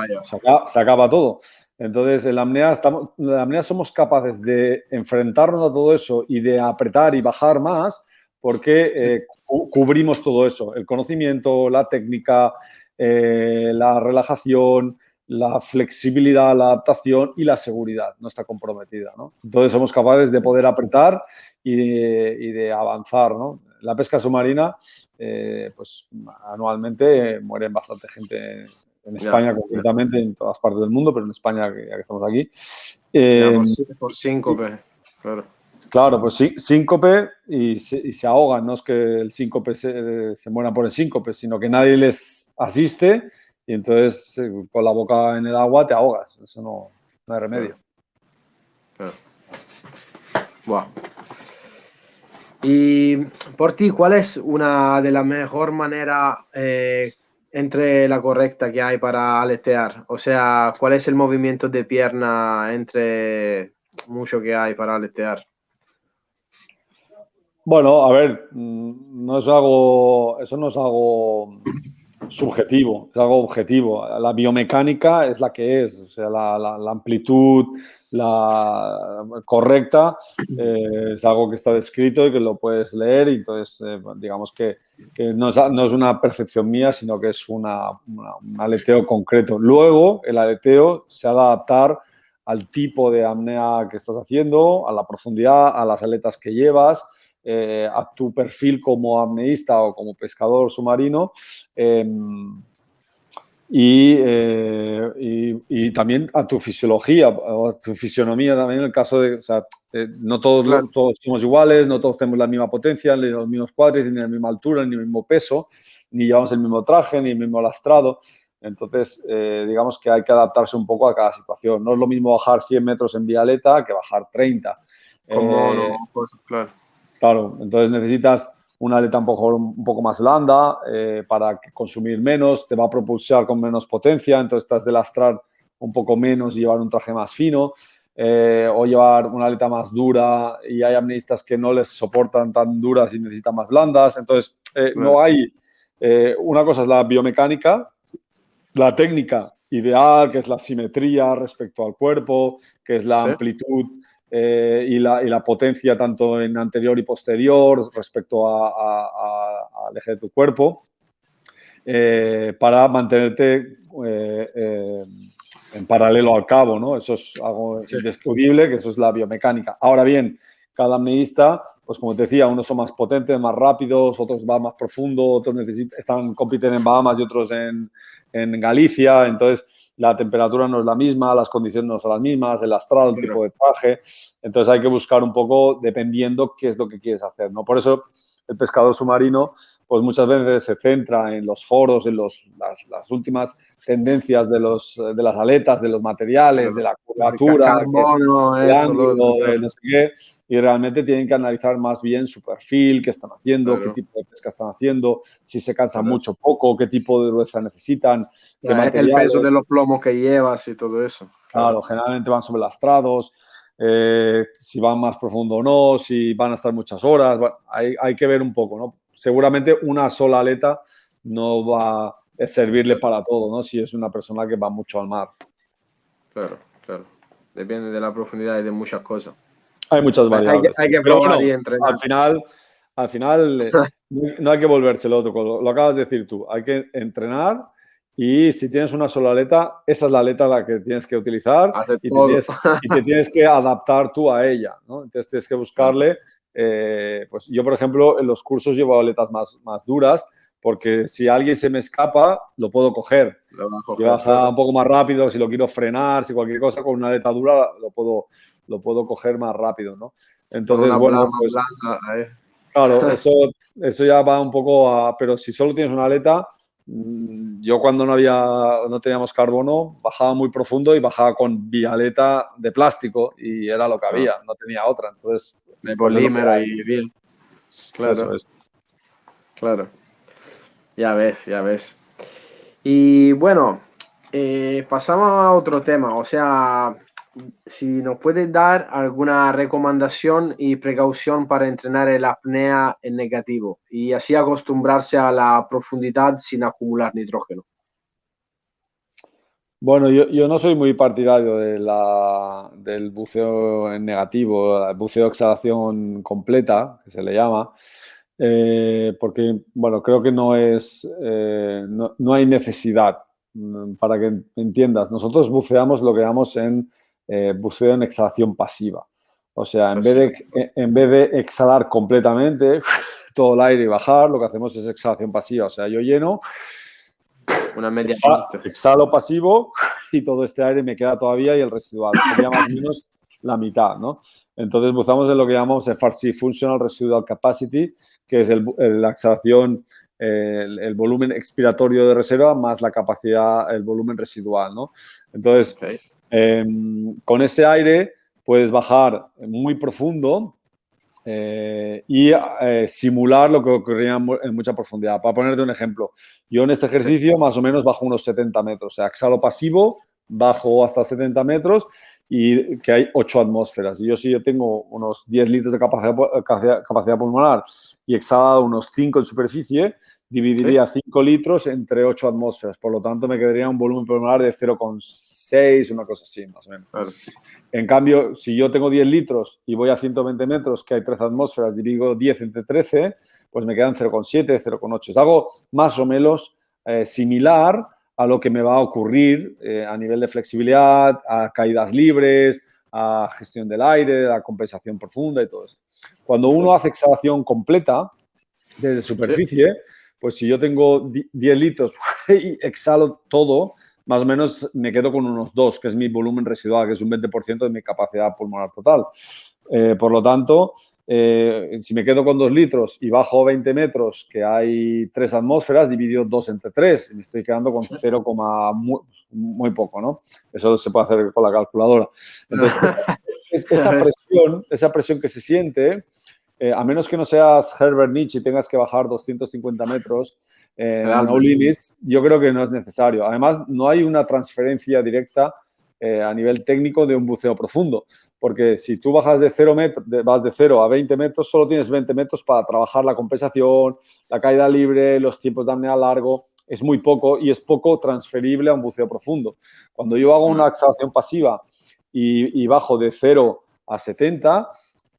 se acaba todo. Entonces, en la apnea somos capaces de enfrentarnos a todo eso y de apretar y bajar más porque cubrimos todo eso, el conocimiento, la técnica, la relajación, la flexibilidad, la adaptación y la seguridad no está comprometida, ¿no? Entonces somos capaces de poder apretar y de avanzar, ¿no? La pesca submarina, pues anualmente mueren bastante gente en España concretamente, en todas partes del mundo, pero en España, ya que estamos aquí. Por síncope, claro. Claro, pues sí, síncope y se ahogan. No es que el síncope se muera por el síncope, sino que nadie les asiste y entonces con la boca en el agua te ahogas. Eso no hay remedio. Claro. Wow. Y por ti, ¿cuál es una de las mejores maneras entre la correcta que hay para aletear? O sea, ¿cuál es el movimiento de pierna entre mucho que hay para aletear? Bueno, a ver, eso no es algo subjetivo, es algo objetivo. La biomecánica es la que es, o sea, la amplitud correcta es algo que está descrito y que lo puedes leer y entonces digamos que no es una percepción mía, sino que es un aleteo concreto. Luego, el aleteo se ha de adaptar al tipo de apnea que estás haciendo, a la profundidad, a las aletas que llevas, a tu perfil como apneísta o como pescador submarino y también a tu fisiología o a tu fisionomía también en el caso de, o sea, no todos, Claro. todos somos iguales, no todos tenemos la misma potencia, ni los mismos cuádriceps, ni la misma altura, ni el mismo peso, ni llevamos el mismo traje, ni el mismo lastrado. Entonces, digamos que hay que adaptarse un poco a cada situación. No es lo mismo bajar 100 metros en vialeta que bajar 30. Pues, claro. Claro, entonces necesitas una aleta un poco más blanda para consumir menos, te va a propulsar con menos potencia, entonces estás de lastrar un poco menos y llevar un traje más fino, o llevar una aleta más dura y hay apneístas que no les soportan tan duras y necesitan más blandas. Entonces, no hay... una cosa es la biomecánica, la técnica ideal, que es la simetría respecto al cuerpo, que es la amplitud y la potencia tanto en anterior y posterior respecto al eje de tu cuerpo, para mantenerte en paralelo al cabo, ¿no? Eso es algo indiscutible, que eso es la biomecánica. Ahora bien, cada apneísta, pues como te decía, unos son más potentes, más rápidos, otros van más profundo, otros compiten en Bahamas y otros en Galicia, entonces la temperatura no es la misma, las condiciones no son las mismas, el lastrado, el tipo de traje, entonces hay que buscar un poco dependiendo qué es lo que quieres hacer, ¿no? Por eso el pescador submarino pues muchas veces se centra en los foros, en las últimas tendencias de las aletas, de los materiales, de la curvatura, carbono, del ángulo, de no sé qué, y realmente tienen que analizar más bien su perfil, qué están haciendo, qué tipo de pesca están haciendo, si se cansan mucho o poco, qué tipo de dureza necesitan, qué materiales. El peso de los plomos que llevas y todo eso. Claro, generalmente van sobrelastrados, si van más profundo o no, si van a estar muchas horas, hay que ver un poco, ¿no? Seguramente una sola aleta no va, es servirle para todo, ¿no? Si es una persona que va mucho al mar. Claro, claro. Depende de la profundidad y de muchas cosas. Hay muchas variables. Hay que Pero probar bueno, y entrenar. al final no hay que volverse loco. Lo acabas de decir tú. Hay que entrenar y si tienes una sola aleta, esa es la aleta la que tienes que utilizar Hacer y todo. te tienes que adaptar tú a ella, ¿no? Entonces tienes que buscarle. Pues yo, por ejemplo, en los cursos llevo aletas más duras porque si alguien se me escapa, lo puedo coger. Si baja un poco más rápido, si lo quiero frenar, si cualquier cosa con una aleta dura lo puedo coger más rápido, ¿no? Con Entonces, una bueno, blanda pues blanda. claro, eso ya va un poco a... Pero si solo tienes una aleta, yo cuando no teníamos carbono, bajaba muy profundo y bajaba con bialeta de plástico y era lo que había, no tenía otra. Entonces, De pues es lo que polímero hay. y bien. Eso Claro, es. claro. Ya ves, ya ves. Y bueno, pasamos a otro tema. O sea, si nos puedes dar alguna recomendación y precaución para entrenar el apnea en negativo y así acostumbrarse a la profundidad sin acumular nitrógeno. Bueno, yo no soy muy partidario del buceo en negativo, el buceo de exhalación completa, que se le llama, porque, bueno, creo que no hay necesidad. Para que entiendas. Nosotros buceamos lo que llamamos en buceo en exhalación pasiva. O sea, en vez de exhalar completamente todo el aire y bajar, lo que hacemos es exhalación pasiva. O sea, yo lleno, Una media parte. exhalo pasivo y todo este aire me queda todavía y el residual. Sería más o menos la mitad, ¿no? Entonces buceamos en lo que llamamos FRC, Functional Residual Capacity, que es la exhalación, el volumen expiratorio de reserva más la capacidad, el volumen residual, ¿no? Entonces, con ese aire puedes bajar muy profundo y simular lo que ocurría en mucha profundidad. Para ponerte un ejemplo, yo en este ejercicio más o menos bajo unos 70 metros, o sea, exhalo pasivo, bajo hasta 70 metros y que hay 8 atmósferas. Y yo tengo unos 10 litros de capacidad pulmonar y exhalado unos 5 en superficie, dividiría 5 litros entre 8 atmósferas. Por lo tanto, me quedaría un volumen pulmonar de 0,6, una cosa así, más o menos. Claro. En cambio, si yo tengo 10 litros y voy a 120 metros, que hay 13 atmósferas, divido 10 entre 13, pues me quedan 0,7, 0,8. Es algo más o menos similar a lo que me va a ocurrir a nivel de flexibilidad, a caídas libres, a gestión del aire, a compensación profunda y todo esto. Cuando uno hace exhalación completa desde superficie, pues si yo tengo 10 litros y exhalo todo, más o menos me quedo con unos 2, que es mi volumen residual, que es un 20% de mi capacidad pulmonar total. Por lo tanto, si me quedo con 2 litros y bajo 20 metros, que hay 3 atmósferas, dividido 2 entre 3, y me estoy quedando con 0, muy poco, ¿no? Eso se puede hacer con la calculadora. Entonces, esa presión que se siente, a menos que no seas Herbert Nietzsche y tengas que bajar 250 metros en no limits, yo creo que no es necesario. Además, no hay una transferencia directa a nivel técnico de un buceo profundo, porque si tú bajas de 0 metros, vas de 0 a 20 metros, solo tienes 20 metros para trabajar la compensación, la caída libre, los tiempos de apnea largo. Es muy poco y es poco transferible a un buceo profundo. Cuando yo hago una exhalación pasiva y bajo de 0 a 70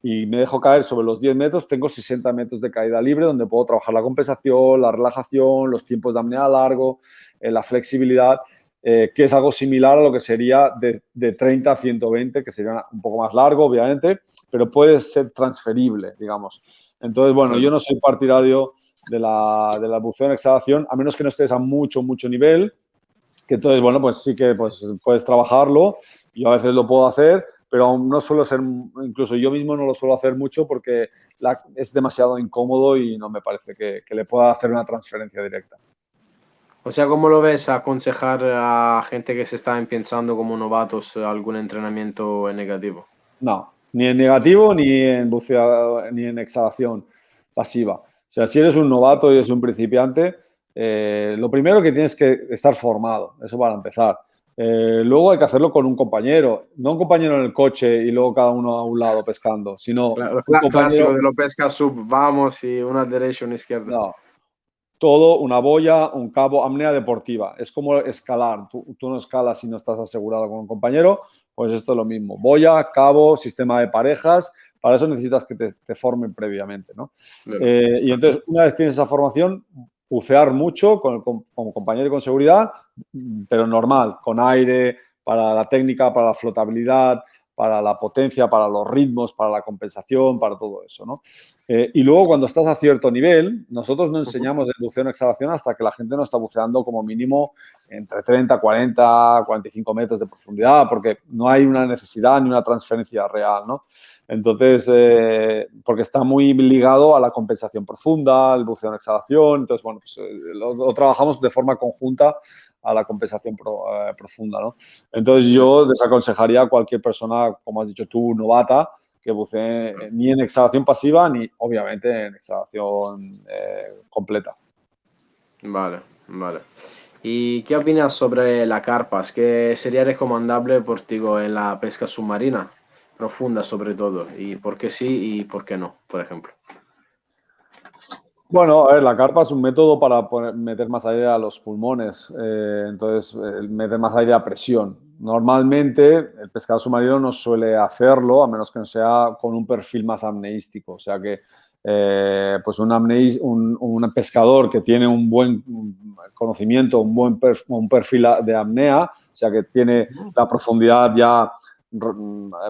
y me dejo caer sobre los 10 metros, tengo 60 metros de caída libre donde puedo trabajar la compensación, la relajación, los tiempos de apnea largo, la flexibilidad, que es algo similar a lo que sería de 30 a 120, que sería un poco más largo, obviamente, pero puede ser transferible, digamos. Entonces, bueno, yo no soy partidario de la buceo en exhalación, a menos que no estés a mucho nivel, que entonces, bueno, pues sí que pues, puedes trabajarlo. Yo a veces lo puedo hacer, pero no suelo ser, incluso yo mismo no lo suelo hacer mucho porque es demasiado incómodo y no me parece que le pueda hacer una transferencia directa. O sea, ¿cómo lo ves aconsejar a gente que se está empezando como novatos algún entrenamiento en negativo? No, ni en negativo ni en buceo, ni en exhalación pasiva. O sea, si eres un novato y eres un principiante, lo primero que tienes que estar formado, eso para empezar. Luego hay que hacerlo con un compañero, no un compañero en el coche y luego cada uno a un lado pescando, sino un compañero... Clásico de lo pesca sub, vamos y una derecha, una izquierda. No, todo, una boya, un cabo, apnea deportiva. Es como escalar. Tú no escalas si no estás asegurado con un compañero, pues esto es lo mismo. Boya, cabo, sistema de parejas. Para eso necesitas que te formen previamente, ¿no? Claro. Y entonces, una vez tienes esa formación, bucear mucho como compañero y con seguridad, pero normal, con aire, para la técnica, para la flotabilidad, para la potencia, para los ritmos, para la compensación, para todo eso, ¿no? Y luego, cuando estás a cierto nivel, nosotros no enseñamos de buceo en exhalación hasta que la gente no está buceando como mínimo entre 30, 40, 45 metros de profundidad, porque no hay una necesidad ni una transferencia real, ¿no? Entonces, porque está muy ligado a la compensación profunda, el buceo en exhalación, entonces, bueno, pues lo trabajamos de forma conjunta a la compensación profunda, ¿no? Entonces, yo desaconsejaría a cualquier persona, como has dicho tú, novata, que bucee ni en exhalación pasiva ni, obviamente, en exhalación completa. Vale, vale. ¿Y qué opinas sobre la carpas? ¿Qué sería recomendable por ti en la pesca submarina? Profunda sobre todo. ¿Y por qué sí y por qué no, por ejemplo? Bueno, a ver, la carpa es un método para meter más aire a los pulmones, entonces meter más aire a presión. Normalmente el pescador submarino no suele hacerlo a menos que no sea con un perfil más apneístico, o sea que pues un pescador que tiene un buen conocimiento, un perfil de apnea, o sea que tiene la profundidad ya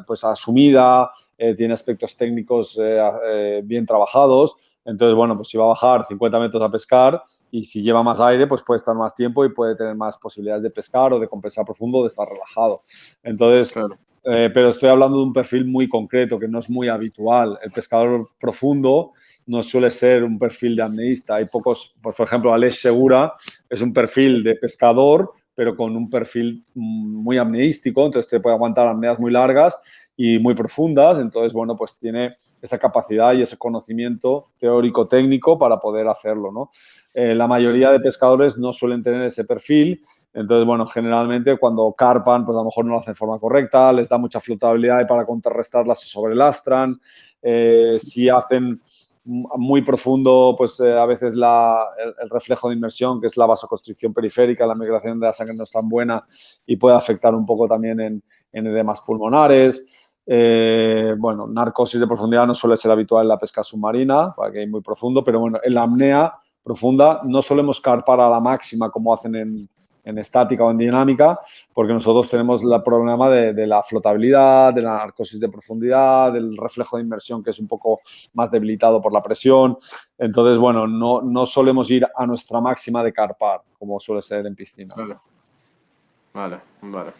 pues asumida, tiene aspectos técnicos bien trabajados. Entonces, bueno, pues si va a bajar 50 metros a pescar y si lleva más aire, pues puede estar más tiempo y puede tener más posibilidades de pescar o de compensar profundo o de estar relajado. Entonces, Claro. pero estoy hablando de un perfil muy concreto que no es muy habitual. El pescador profundo no suele ser un perfil de apneísta. Hay pocos, pues, por ejemplo, Aleix Segura es un perfil de pescador, pero con un perfil muy apneístico, entonces te puede aguantar apneas muy largas y muy profundas, entonces, bueno, pues tiene esa capacidad y ese conocimiento teórico-técnico para poder hacerlo, ¿no? La mayoría de pescadores no suelen tener ese perfil, entonces, bueno, generalmente cuando carpan, pues a lo mejor no lo hacen de forma correcta, les da mucha flotabilidad y para contrarrestarla se sobrelastran. Si hacen muy profundo, pues a veces el reflejo de inmersión, que es la vasoconstricción periférica, la migración de la sangre no es tan buena y puede afectar un poco también en edemas pulmonares. Bueno, narcosis de profundidad no suele ser habitual en la pesca submarina, porque hay muy profundo, pero bueno, en la apnea profunda no solemos carpar a la máxima como hacen en estática o en dinámica, porque nosotros tenemos el problema de la flotabilidad, de la narcosis de profundidad, del reflejo de inmersión que es un poco más debilitado por la presión. Entonces, bueno, no solemos ir a nuestra máxima de carpar, como suele ser en piscina. Vale, vale, vale.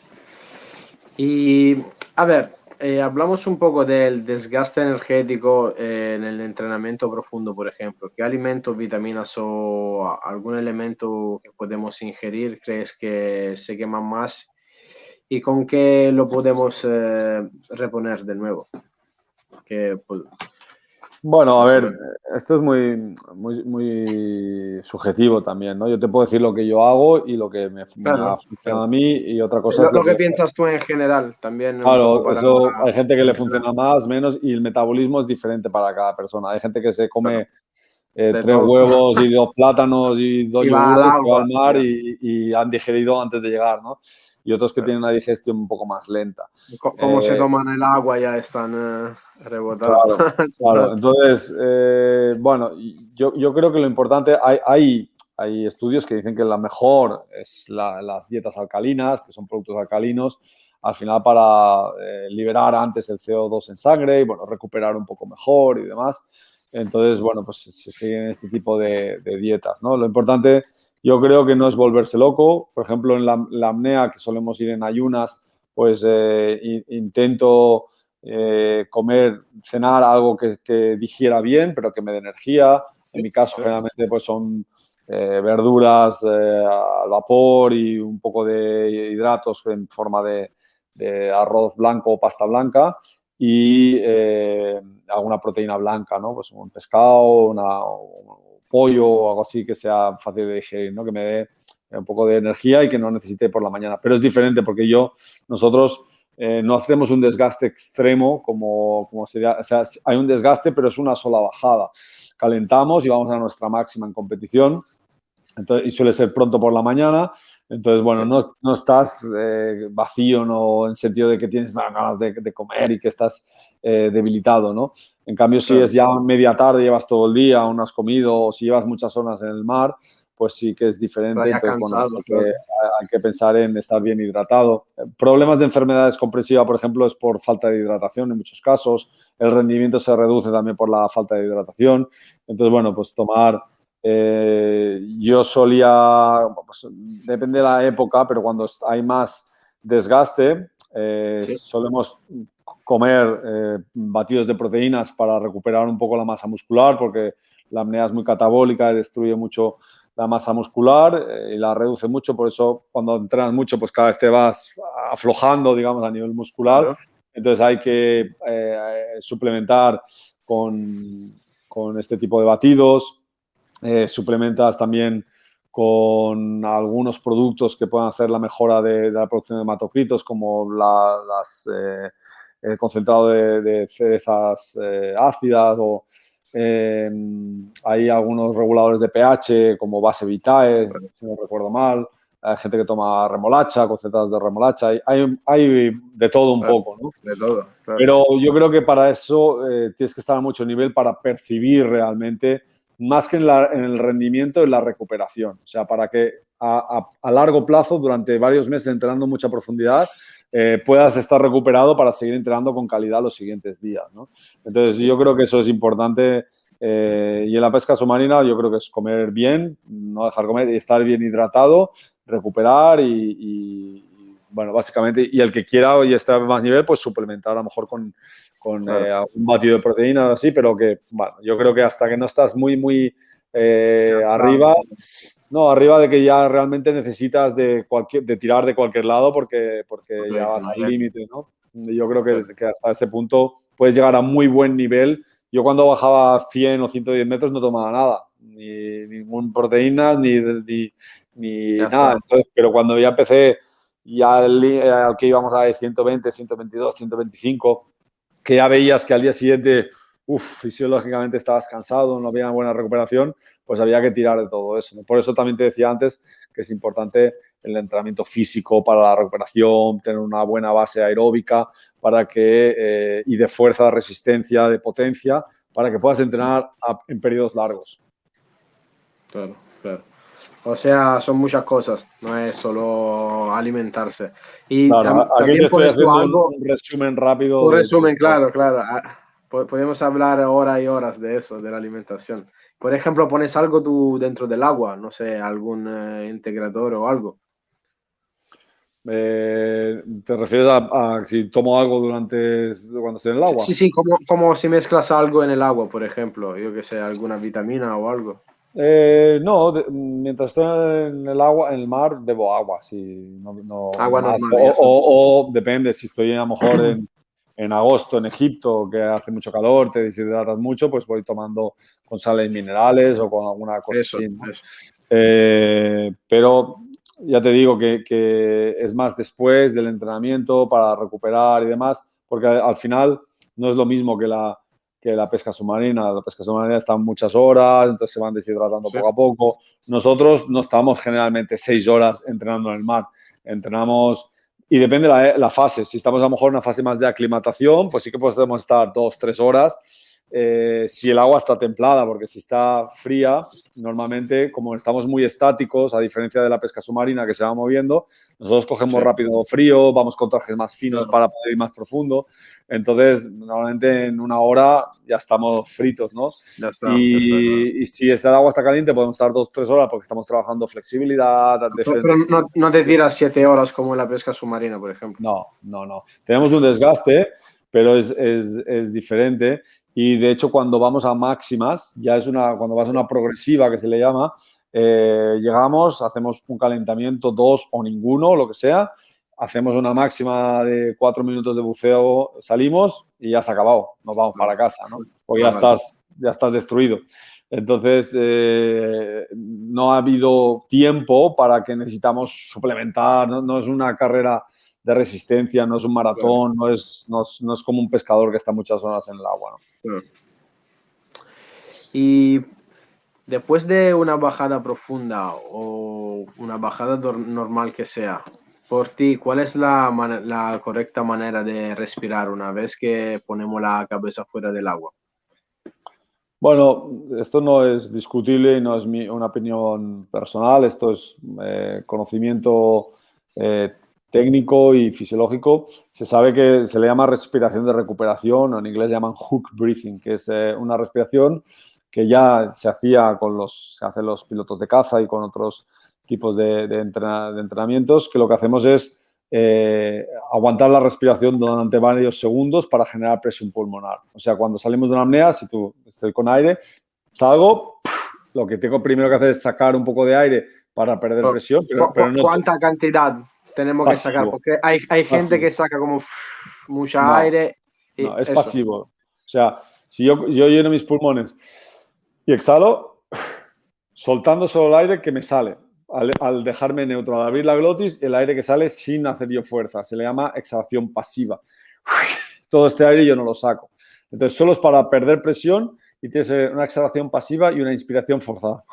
Y a ver, hablamos un poco del desgaste energético en el entrenamiento profundo, por ejemplo. ¿Qué alimentos, vitaminas o algún elemento que podemos ingerir crees que se queman más y con qué lo podemos reponer de nuevo? Que, pues, Bueno, a más o ver, menos. esto es muy subjetivo también, ¿no? Yo te puedo decir lo que yo hago y lo que me ha Claro, funcionado claro. a mí y otra Sí, cosa es lo lo que que... piensas tú en general, también un poco Claro, para eso hay gente que le entender. funciona más, menos y el metabolismo es diferente para cada persona. Hay gente que se Claro, come de 3 huevos y 2 plátanos y 2 y va al yogures, se va al agua, mar ya. y han digerido antes de llegar, ¿no? Y otros que Claro. tienen una digestión un poco más lenta. Como se Eh, toman el agua ya están rebotados. Claro, claro. Entonces, bueno, yo creo que lo importante, hay estudios que dicen que la mejor es las dietas alcalinas, que son productos alcalinos, al final para liberar antes el CO2 en sangre y, bueno, recuperar un poco mejor y demás. Entonces, bueno, pues se siguen este tipo de dietas, ¿no? Lo importante, yo creo que no es volverse loco. Por ejemplo, en la apnea, que solemos ir en ayunas, pues intento cenar algo que digiera bien, pero que me dé energía. Sí, En mi caso, sí. generalmente, pues son verduras al vapor y un poco de hidratos en forma de arroz blanco o pasta blanca y alguna proteína blanca, ¿no? Pues un pescado, un pollo o algo así que sea fácil de digerir, ¿no? Que me dé un poco de energía y que no necesite por la mañana. Pero es diferente porque nosotros no hacemos un desgaste extremo como sería, o sea, hay un desgaste, pero es una sola bajada. Calentamos y vamos a nuestra máxima en competición Entonces, y suele ser pronto por la mañana. Entonces, bueno, no estás vacío, no, en el sentido de que tienes ganas de comer y que estás debilitado, ¿no? En cambio, si es ya media tarde, llevas todo el día, aún no has comido, o si llevas muchas horas en el mar, pues sí que es diferente. Entonces, cansado, bueno, hay que pensar en estar bien hidratado. Problemas de enfermedades comprensivas, por ejemplo, es por falta de hidratación en muchos casos. El rendimiento se reduce también por la falta de hidratación. Entonces, bueno, pues tomar... yo solía, pues, depende de la época, pero cuando hay más desgaste, solemos comer batidos de proteínas para recuperar un poco la masa muscular, porque la apnea es muy catabólica y destruye mucho la masa muscular y la reduce mucho. Por eso, cuando entrenas mucho, pues cada vez te vas aflojando, digamos, a nivel muscular. Claro. Entonces hay que suplementar con este tipo de batidos. Suplementas también con algunos productos que puedan hacer la mejora de la producción de hematocritos, como el concentrado de cerezas ácidas, o hay algunos reguladores de pH como Base Vitae, si no recuerdo mal. Hay gente que toma remolacha, concentrados de remolacha. Hay de todo un poco, ¿no? De todo, claro. Pero yo creo que para eso tienes que estar a mucho nivel para percibir realmente, más que en el rendimiento, en la recuperación. O sea, para que a largo plazo, durante varios meses entrenando mucha profundidad, puedas estar recuperado para seguir entrenando con calidad los siguientes días, ¿no? Entonces, yo creo que eso es importante. Y en la pesca submarina yo creo que es comer bien, no dejar comer y estar bien hidratado, recuperar y bueno, básicamente, y el que quiera y esté a más nivel, pues suplementar a lo mejor con un batido de proteína o así, pero que, bueno, yo creo que hasta que no estás muy arriba, arriba de que ya realmente necesitas de tirar de cualquier lado porque ya vas al límite, ¿no? Yo creo que hasta ese punto puedes llegar a muy buen nivel. Yo cuando bajaba 100 o 110 metros no tomaba nada, ni ninguna proteína, ni nada. Entonces, pero cuando ya empecé al que íbamos a de 120, 122, 125, que ya veías que al día siguiente, fisiológicamente estabas cansado, no había buena recuperación, pues había que tirar de todo eso, ¿no? Por eso también te decía antes que es importante el entrenamiento físico para la recuperación, tener una buena base aeróbica y de fuerza, de resistencia, de potencia, para que puedas entrenar en periodos largos. Claro, claro. O sea, son muchas cosas, no es solo alimentarse. Y claro, aquí también te estoy pones tú haciendo algo. un resumen rápido. Un resumen, claro, claro. Podemos hablar horas y horas de eso, de la alimentación. Por ejemplo, pones algo tú dentro del agua, no sé, algún integrador o algo. ¿Te refieres a si tomo algo cuando estoy en el agua? Sí, como si mezclas algo en el agua, por ejemplo, yo que sé, alguna vitamina o algo. No, mientras estoy en el agua, en el mar, bebo agua, sí, no Agua más. normal, ya está. O depende, si estoy a lo mejor en agosto en Egipto, que hace mucho calor, te deshidratas mucho, pues voy tomando con sales minerales o con alguna cosa así, ¿no? Eso. Pero ya te digo que es más después del entrenamiento para recuperar y demás, porque al final no es lo mismo que la pesca submarina. La pesca submarina está muchas horas, entonces se van deshidratando poco a poco. Nosotros no estamos generalmente 6 horas entrenando en el mar. Entrenamos, y depende de la fase. Si estamos a lo mejor en una fase más de aclimatación, pues sí que podemos estar 2, 3 horas. Si el agua está templada, porque si está fría, normalmente, como estamos muy estáticos, a diferencia de la pesca submarina que se va moviendo, nosotros cogemos rápido frío, vamos con trajes más finos para poder ir más profundo. Entonces, normalmente en 1 hora ya estamos fritos, ¿no? Ya está. Y si el agua está caliente, podemos estar 2, 3 horas porque estamos trabajando flexibilidad, Pero no te tiras 7 horas como en la pesca submarina, por ejemplo. No. Tenemos un desgaste, pero es diferente. Y de hecho, cuando vamos a máximas, cuando vas a una progresiva que se le llama, llegamos, hacemos un calentamiento, 2 o ninguno, lo que sea, hacemos una máxima de 4 minutos de buceo, salimos y ya se ha acabado, nos vamos para casa, ¿no? Porque ya estás destruido. Entonces, no ha habido tiempo para que necesitamos suplementar, no es una carrera de resistencia, no es un maratón, no es como un pescador que está muchas horas en el agua, ¿no? Y después de una bajada profunda o una bajada normal que sea, por ti, ¿cuál es la correcta manera de respirar una vez que ponemos la cabeza fuera del agua? Bueno, esto no es discutible y no es una opinión personal, esto es conocimiento técnico y fisiológico. Se sabe que se le llama respiración de recuperación, o en inglés llaman hook breathing, que es una respiración que ya se hacía se hacen los pilotos de caza y con otros tipos de entrenamientos, que lo que hacemos es aguantar la respiración durante varios segundos para generar presión pulmonar. O sea, cuando salimos de una apnea, si tú estoy con aire, salgo, lo que tengo primero que hacer es sacar un poco de aire para perder presión, pero no ¿Cuánta cantidad tenemos que sacar? pasivo, Porque hay gente que pasivo. saca como mucha No, aire y no, es eso. pasivo. O sea, si yo lleno mis pulmones y exhalo, soltando solo el aire que me sale. Al dejarme neutro, al abrir la glotis, el aire que sale sin hacer yo fuerza. Se le llama exhalación pasiva. Todo este aire yo no lo saco. Entonces, solo es para perder presión y tienes una exhalación pasiva y una inspiración forzada.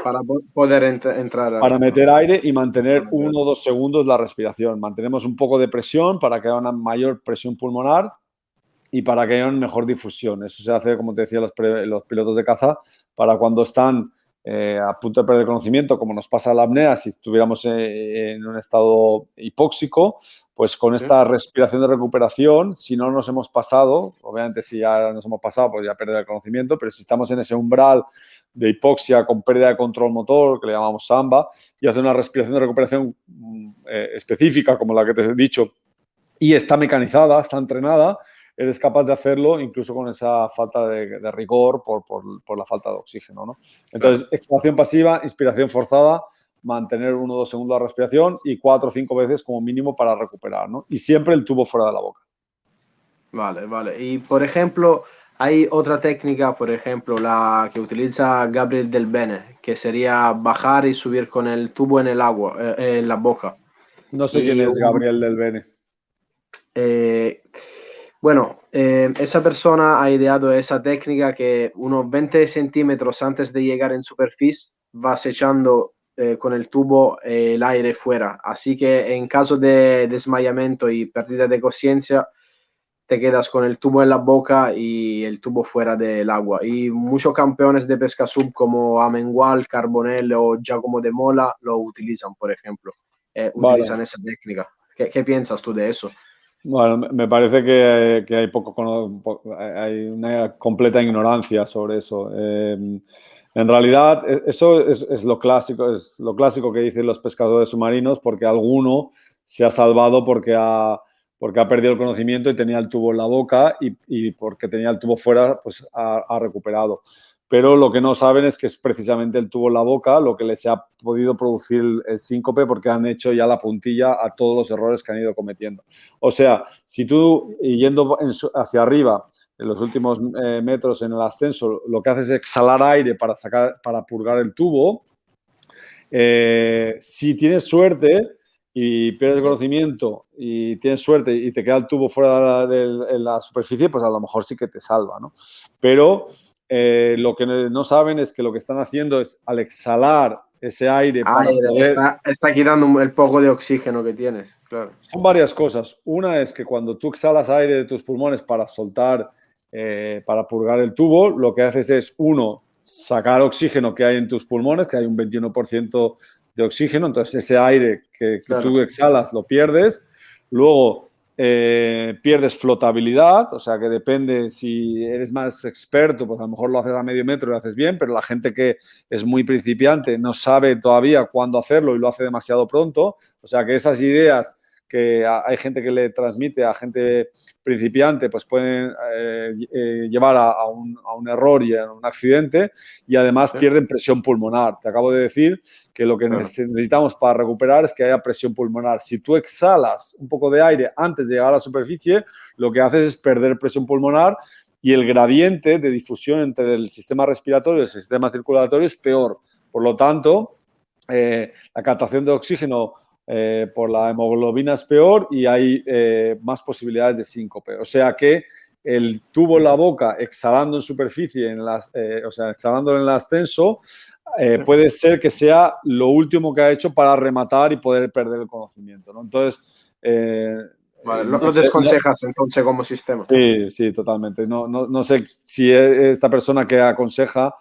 Para poder entrar. Para meter aire y mantener 1 o 2 segundos la respiración. Mantenemos un poco de presión para que haya una mayor presión pulmonar y para que haya una mejor difusión. Eso se hace, como te decía, los pilotos de caza, para cuando están a punto de perder conocimiento, como nos pasa la apnea, si estuviéramos en un estado hipóxico, pues con esta respiración de recuperación, si no nos hemos pasado, obviamente si ya nos hemos pasado, pues ya pérdida el conocimiento, pero si estamos en ese umbral de hipoxia con pérdida de control motor, que le llamamos samba, y hace una respiración de recuperación específica, como la que te he dicho, y está mecanizada, está entrenada, eres capaz de hacerlo incluso con esa falta de rigor por la falta de oxígeno, ¿no? Entonces, exhalación pasiva, inspiración forzada, mantener 1 o 2 segundos la respiración y 4 o 5 veces como mínimo para recuperar, ¿no? Y siempre el tubo fuera de la boca. Vale, vale. Y por ejemplo, hay otra técnica, por ejemplo, la que utiliza Gabriel Del Bene, que sería bajar y subir con el tubo en el agua, en la boca. No sé quién Y es Gabriel Del Bene. Bueno, esa persona ha ideado esa técnica que unos 20 centímetros antes de llegar en superficie vas echando con el tubo el aire fuera. Así que en caso de desmayamiento y pérdida de conciencia, te quedas con el tubo en la boca y el tubo fuera del agua. Y muchos campeones de pesca sub como Amengual, Carbonell o Giacomo de Mola lo utilizan, por ejemplo. Utilizan Vale. esa técnica. ¿Qué piensas tú de eso? Bueno, me parece que hay hay una completa ignorancia sobre eso. En realidad, eso es lo clásico que dicen los pescadores submarinos, porque alguno se ha salvado porque ha perdido el conocimiento y tenía el tubo en la boca y porque tenía el tubo fuera, pues ha recuperado. Pero lo que no saben es que es precisamente el tubo en la boca lo que les ha podido producir el síncope, porque han hecho ya la puntilla a todos los errores que han ido cometiendo. O sea, si tú yendo hacia arriba en los últimos metros en el ascenso, lo que haces es exhalar aire para purgar el tubo, si tienes suerte y pierdes el conocimiento y tienes suerte y te queda el tubo fuera de la superficie, pues a lo mejor sí que te salva, ¿no? Pero lo que no saben es que lo que están haciendo es, al exhalar ese aire para poder... Está quitando el poco de oxígeno que tienes, claro. Son varias cosas. Una es que cuando tú exhalas aire de tus pulmones para soltar, para purgar el tubo, lo que haces es, uno, sacar oxígeno que hay en tus pulmones, que hay un 21% de oxígeno, entonces ese aire que Claro. tú exhalas lo pierdes. Luego, pierdes flotabilidad, o sea que depende, si eres más experto, pues a lo mejor lo haces a medio metro y lo haces bien, pero la gente que es muy principiante no sabe todavía cuándo hacerlo y lo hace demasiado pronto. O sea que esas ideas que hay gente que le transmite a gente principiante, pues pueden llevar a un error y a un accidente, y además pierden presión pulmonar. Te acabo de decir que lo que necesitamos para recuperar es que haya presión pulmonar. Si tú exhalas un poco de aire antes de llegar a la superficie, lo que haces es perder presión pulmonar y el gradiente de difusión entre el sistema respiratorio y el sistema circulatorio es peor. Por lo tanto, la captación de oxígeno por la hemoglobina es peor y hay más posibilidades de síncope. O sea que el tubo en la boca, exhalando en superficie, o sea, exhalando en el ascenso, puede ser que sea lo último que ha hecho para rematar y poder perder el conocimiento, ¿no? Entonces, Vale, no lo sé, desconsejas entonces como sistema. sí, sí, totalmente. No sé si esta persona que aconseja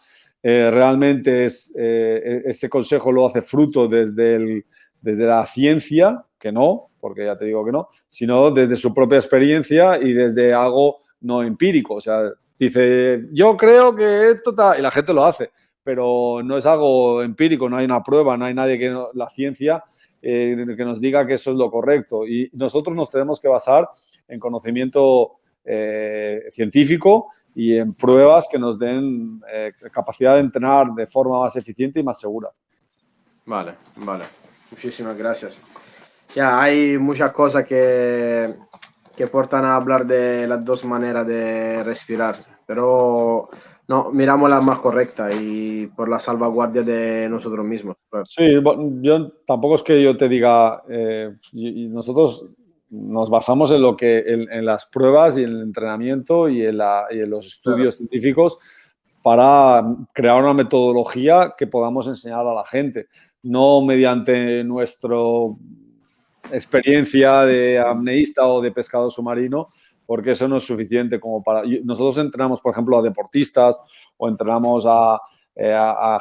realmente ese consejo lo hace fruto desde la ciencia, que no, porque ya te digo que no, sino desde su propia experiencia y desde algo no empírico. O sea, dice, yo creo que esto está, y la gente lo hace, pero no es algo empírico, no hay una prueba, no hay nadie la ciencia que nos diga que eso es lo correcto. Y nosotros nos tenemos que basar en conocimiento científico y en pruebas que nos den capacidad de entrenar de forma más eficiente y más segura. Vale, vale. Muchísimas gracias. Ya, hay muchas cosas que portan a hablar de las dos maneras de respirar, pero no, miramos la más correcta y por la salvaguardia de nosotros mismos. Claro. Sí, yo tampoco es que yo te diga, y nosotros nos basamos en en las pruebas y en el entrenamiento y en los estudios científicos para crear una metodología que podamos enseñar a la gente, no mediante nuestra experiencia de apneísta o de pescador submarino, porque eso no es suficiente como para... Nosotros entrenamos, por ejemplo, a deportistas o entrenamos a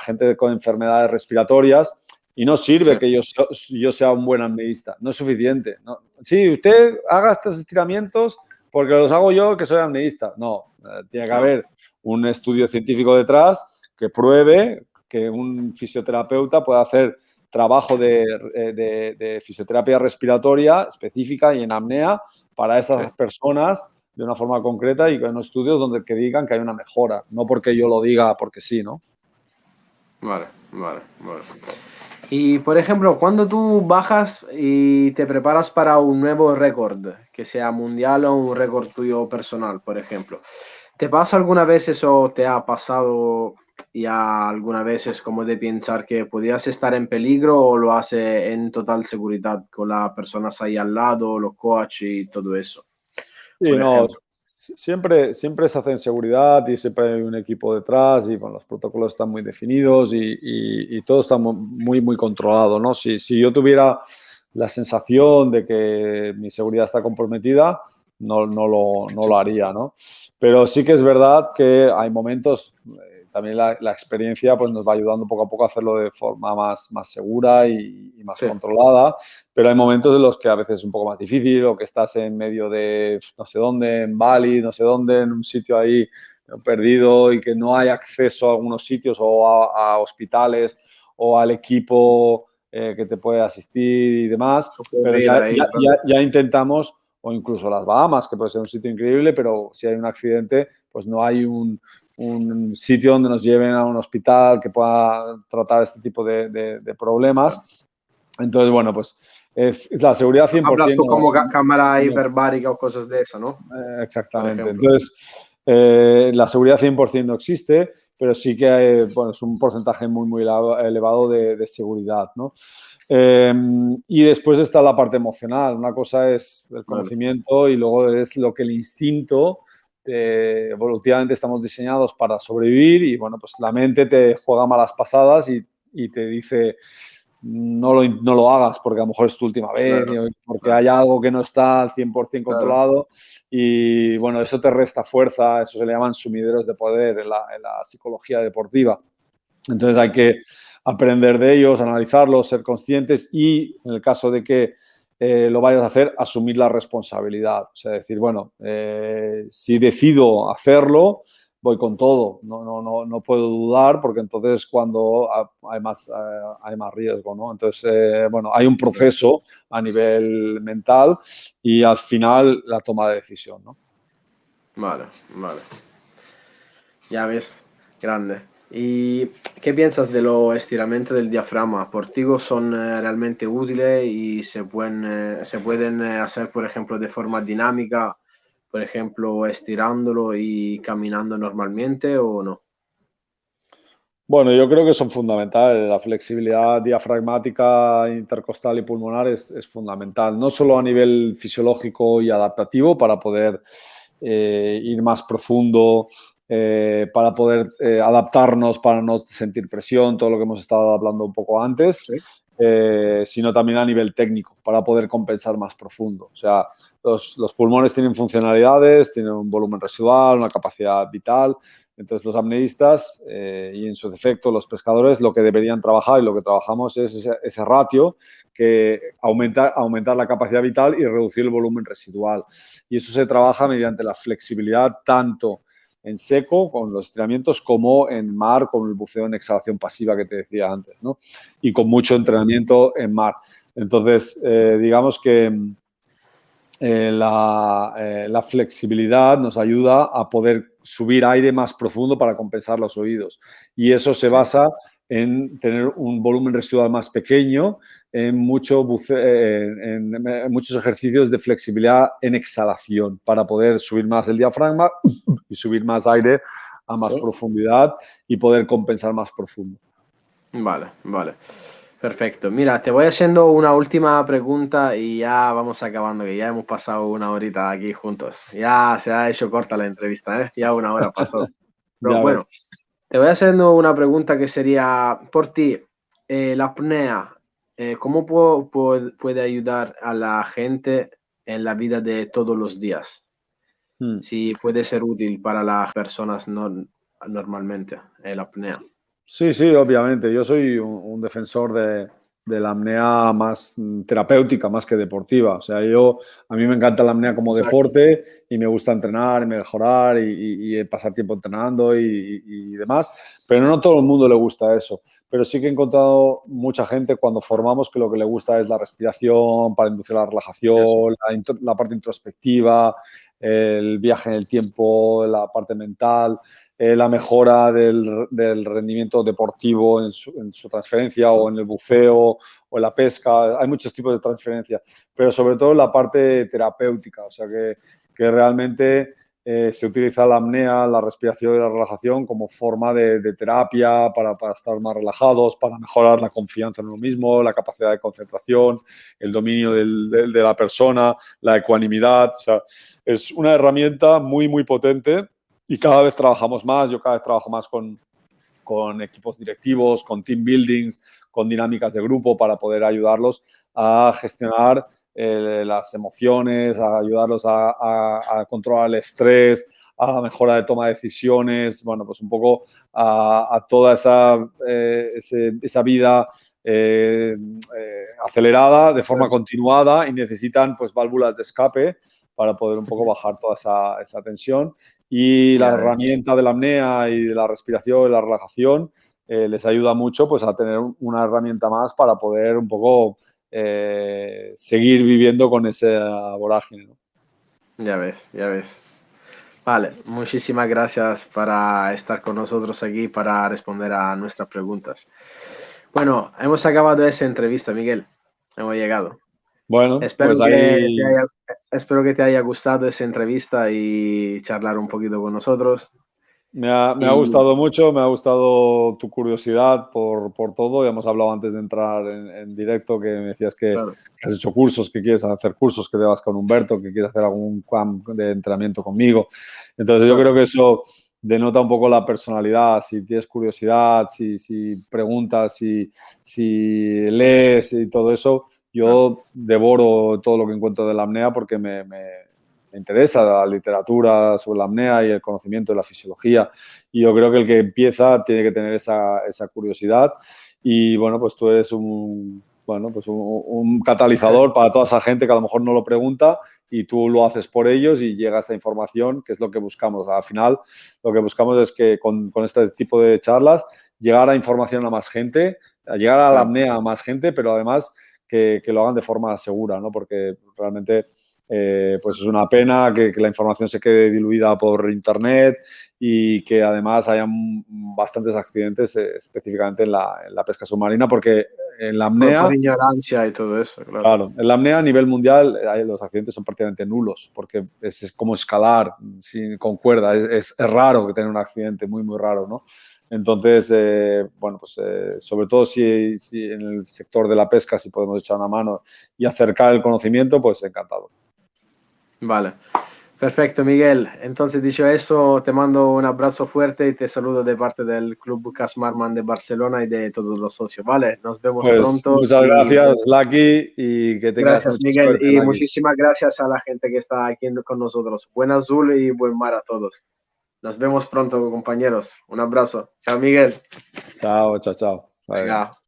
gente con enfermedades respiratorias y no sirve que yo sea un buen apneísta, no es suficiente. ¿No? Sí, usted haga estos estiramientos porque los hago yo que soy apneísta. No, tiene que haber un estudio científico detrás que pruebe que un fisioterapeuta puede hacer trabajo de fisioterapia respiratoria específica y en apnea para esas personas de una forma concreta y con estudios donde que digan que hay una mejora, no porque yo lo diga porque sí, ¿no? Vale, vale, vale. Y por ejemplo, cuando tú bajas y te preparas para un nuevo récord, que sea mundial o un récord tuyo personal, por ejemplo, ¿te pasa alguna vez eso, te ha pasado ya alguna vez es como de pensar que podías estar en peligro o lo hace en total seguridad con las personas ahí al lado, los coaches y todo eso, Sí, por no, ejemplo? siempre se hace en seguridad y siempre hay un equipo detrás y bueno, los protocolos están muy definidos y todo está muy, muy controlado, ¿no? Si yo tuviera la sensación de que mi seguridad está comprometida, no lo haría, ¿no? Pero sí que es verdad que hay momentos, también la experiencia pues nos va ayudando poco a poco a hacerlo de forma más segura y más controlada, pero hay momentos en los que a veces es un poco más difícil o que estás en medio de no sé dónde, en Bali, no sé dónde, en un sitio ahí perdido y que no hay acceso a algunos sitios o a hospitales o al equipo que te puede asistir y demás, pero ya intentamos, o incluso las Bahamas, que puede ser un sitio increíble, pero si hay un accidente, pues no hay un sitio donde nos lleven a un hospital que pueda tratar este tipo de problemas. Entonces, bueno, pues es la seguridad 100%. Hablas tú como cámara hiperbárica o cosas de esa, ¿no? Exactamente. Entonces, la seguridad 100% no existe, pero sí que bueno, es un porcentaje muy, muy elevado de seguridad, ¿no? Y después está la parte emocional. Una cosa es el conocimiento y luego es lo que el instinto, evolutivamente estamos diseñados para sobrevivir y bueno, pues la mente te juega malas pasadas y te dice no lo hagas porque a lo mejor es tu última vez, porque hay algo que no está al 100% controlado y bueno, eso te resta fuerza, eso se le llaman sumideros de poder en la psicología deportiva. Entonces hay que aprender de ellos, analizarlos, ser conscientes y en el caso de que lo vayas a hacer, asumir la responsabilidad. O sea, decir, bueno, si decido hacerlo, voy con todo. No puedo dudar porque entonces cuando hay más riesgo, ¿no? Entonces, bueno, hay un proceso a nivel mental y al final la toma de decisión, ¿no? Vale, vale. Ya ves, grande. ¿Y qué piensas de los estiramientos del diafragma? ¿Por ti son realmente útiles y se pueden hacer, por ejemplo, de forma dinámica, por ejemplo, estirándolo y caminando normalmente o no? Bueno, yo creo que son fundamentales. La flexibilidad diafragmática, intercostal y pulmonar es fundamental, no solo a nivel fisiológico y adaptativo para poder ir más profundo, para poder adaptarnos, para no sentir presión, todo lo que hemos estado hablando un poco antes, Sí. sino también a nivel técnico, para poder compensar más profundo. O sea, los pulmones tienen funcionalidades, tienen un volumen residual, una capacidad vital. Entonces, los apneístas y, en su defecto, los pescadores, lo que deberían trabajar y lo que trabajamos es ese ratio, que aumentar la capacidad vital y reducir el volumen residual. Y eso se trabaja mediante la flexibilidad tanto en seco, con los estiramientos, como en mar, con el buceo en exhalación pasiva que te decía antes, ¿no? Y con mucho entrenamiento en mar. Entonces, digamos que la flexibilidad nos ayuda a poder subir aire más profundo para compensar los oídos. Y eso se basa en tener un volumen residual más pequeño, en muchos ejercicios de flexibilidad en exhalación para poder subir más el diafragma y subir más aire a más profundidad y poder compensar más profundo. Vale, vale. Perfecto. Mira, te voy haciendo una última pregunta y ya vamos acabando, que ya hemos pasado una horita aquí juntos. Ya se ha hecho corta la entrevista, ¿eh? Ya una hora pasó. Pero Ya ves. bueno, te voy haciendo una pregunta que sería, por ti, la apnea, ¿cómo puede ayudar a la gente en la vida de todos los días? Si puede ser útil para las personas normalmente, la apnea. Sí, sí, obviamente. Yo soy un defensor de la apnea más terapéutica, más que deportiva. O sea, a mí me encanta la apnea como Exacto. deporte y me gusta entrenar y mejorar y pasar tiempo entrenando y demás, pero no todo el mundo le gusta eso. Pero sí que he encontrado mucha gente cuando formamos que lo que le gusta es la respiración para inducir la Eso. relajación, la parte introspectiva, el viaje en el tiempo, la parte mental, la mejora del rendimiento deportivo en su transferencia, o en el buceo o en la pesca. Hay muchos tipos de transferencia, pero sobre todo la parte terapéutica, o sea que realmente se utiliza la apnea, la respiración y la relajación como forma de terapia para estar más relajados, para mejorar la confianza en uno mismo, la capacidad de concentración, el dominio de la persona, la ecuanimidad. O sea, es una herramienta muy, muy potente. Y cada vez trabajamos más, yo cada vez trabajo más con equipos directivos, con team buildings, con dinámicas de grupo para poder ayudarlos a gestionar las emociones, a ayudarlos a controlar el estrés, a la mejora de toma de decisiones, bueno, pues un poco a toda esa vida acelerada de forma continuada, y necesitan pues válvulas de escape para poder un poco bajar toda esa tensión. Y la Ya ves. herramienta de la apnea y de la respiración y la relajación les ayuda mucho pues a tener una herramienta más para poder un poco seguir viviendo con esa vorágine, ¿no? Ya ves, ya ves. Vale, muchísimas gracias para estar con nosotros aquí para responder a nuestras preguntas. Bueno, hemos acabado esa entrevista, Miguel. Hemos llegado. Bueno, Espero pues que te ahí haya, espero que te haya gustado esa entrevista y charlar un poquito con nosotros. me ha Y gustado mucho, me ha gustado tu curiosidad por todo. Ya hemos hablado antes de entrar en directo, que me decías que claro, has hecho cursos, que quieres hacer cursos, que te vas con Humberto, que quieres hacer algún camp de entrenamiento conmigo. Entonces yo claro, creo que eso denota un poco la personalidad. Si tienes curiosidad, si preguntas, si lees y todo eso, claro. yo devoro todo lo que encuentro de la apnea, porque me interesa la literatura sobre la apnea y el conocimiento de la fisiología. Y yo creo que el que empieza tiene que tener esa curiosidad. Y bueno, pues tú eres un catalizador para toda esa gente que a lo mejor no lo pregunta, y tú lo haces por ellos y llega esa información, que es lo que buscamos. Al final, lo que buscamos es que con este tipo de charlas llegar a información a más gente, a llegar a la Claro. apnea a más gente, pero además que lo hagan de forma segura, ¿no? Porque realmente pues es una pena que la información se quede diluida por internet, y que además hayan bastantes accidentes específicamente en la pesca submarina, porque en la Por apnea, ignorancia y todo eso, claro. claro, en la apnea a nivel mundial los accidentes son prácticamente nulos, porque es como escalar con cuerda. Es raro que tenga un accidente, muy, muy raro, ¿no? Entonces, bueno, pues sobre todo si en el sector de la pesca, si podemos echar una mano y acercar el conocimiento, pues encantado. Vale. Perfecto, Miguel. Entonces, dicho eso, te mando un abrazo fuerte y te saludo de parte del Club Cas Marman de Barcelona y de todos los socios. Vale, nos vemos Pues pronto muchas y gracias, Lucky, y que tengas gracias, mucha Miguel. suerte, Y Lucky. muchísimas gracias a la gente que está aquí con nosotros. Buen azul y buen mar a todos. Nos vemos pronto, compañeros. Un abrazo. Chao, Miguel. Chao, chao, chao. Vale. Venga.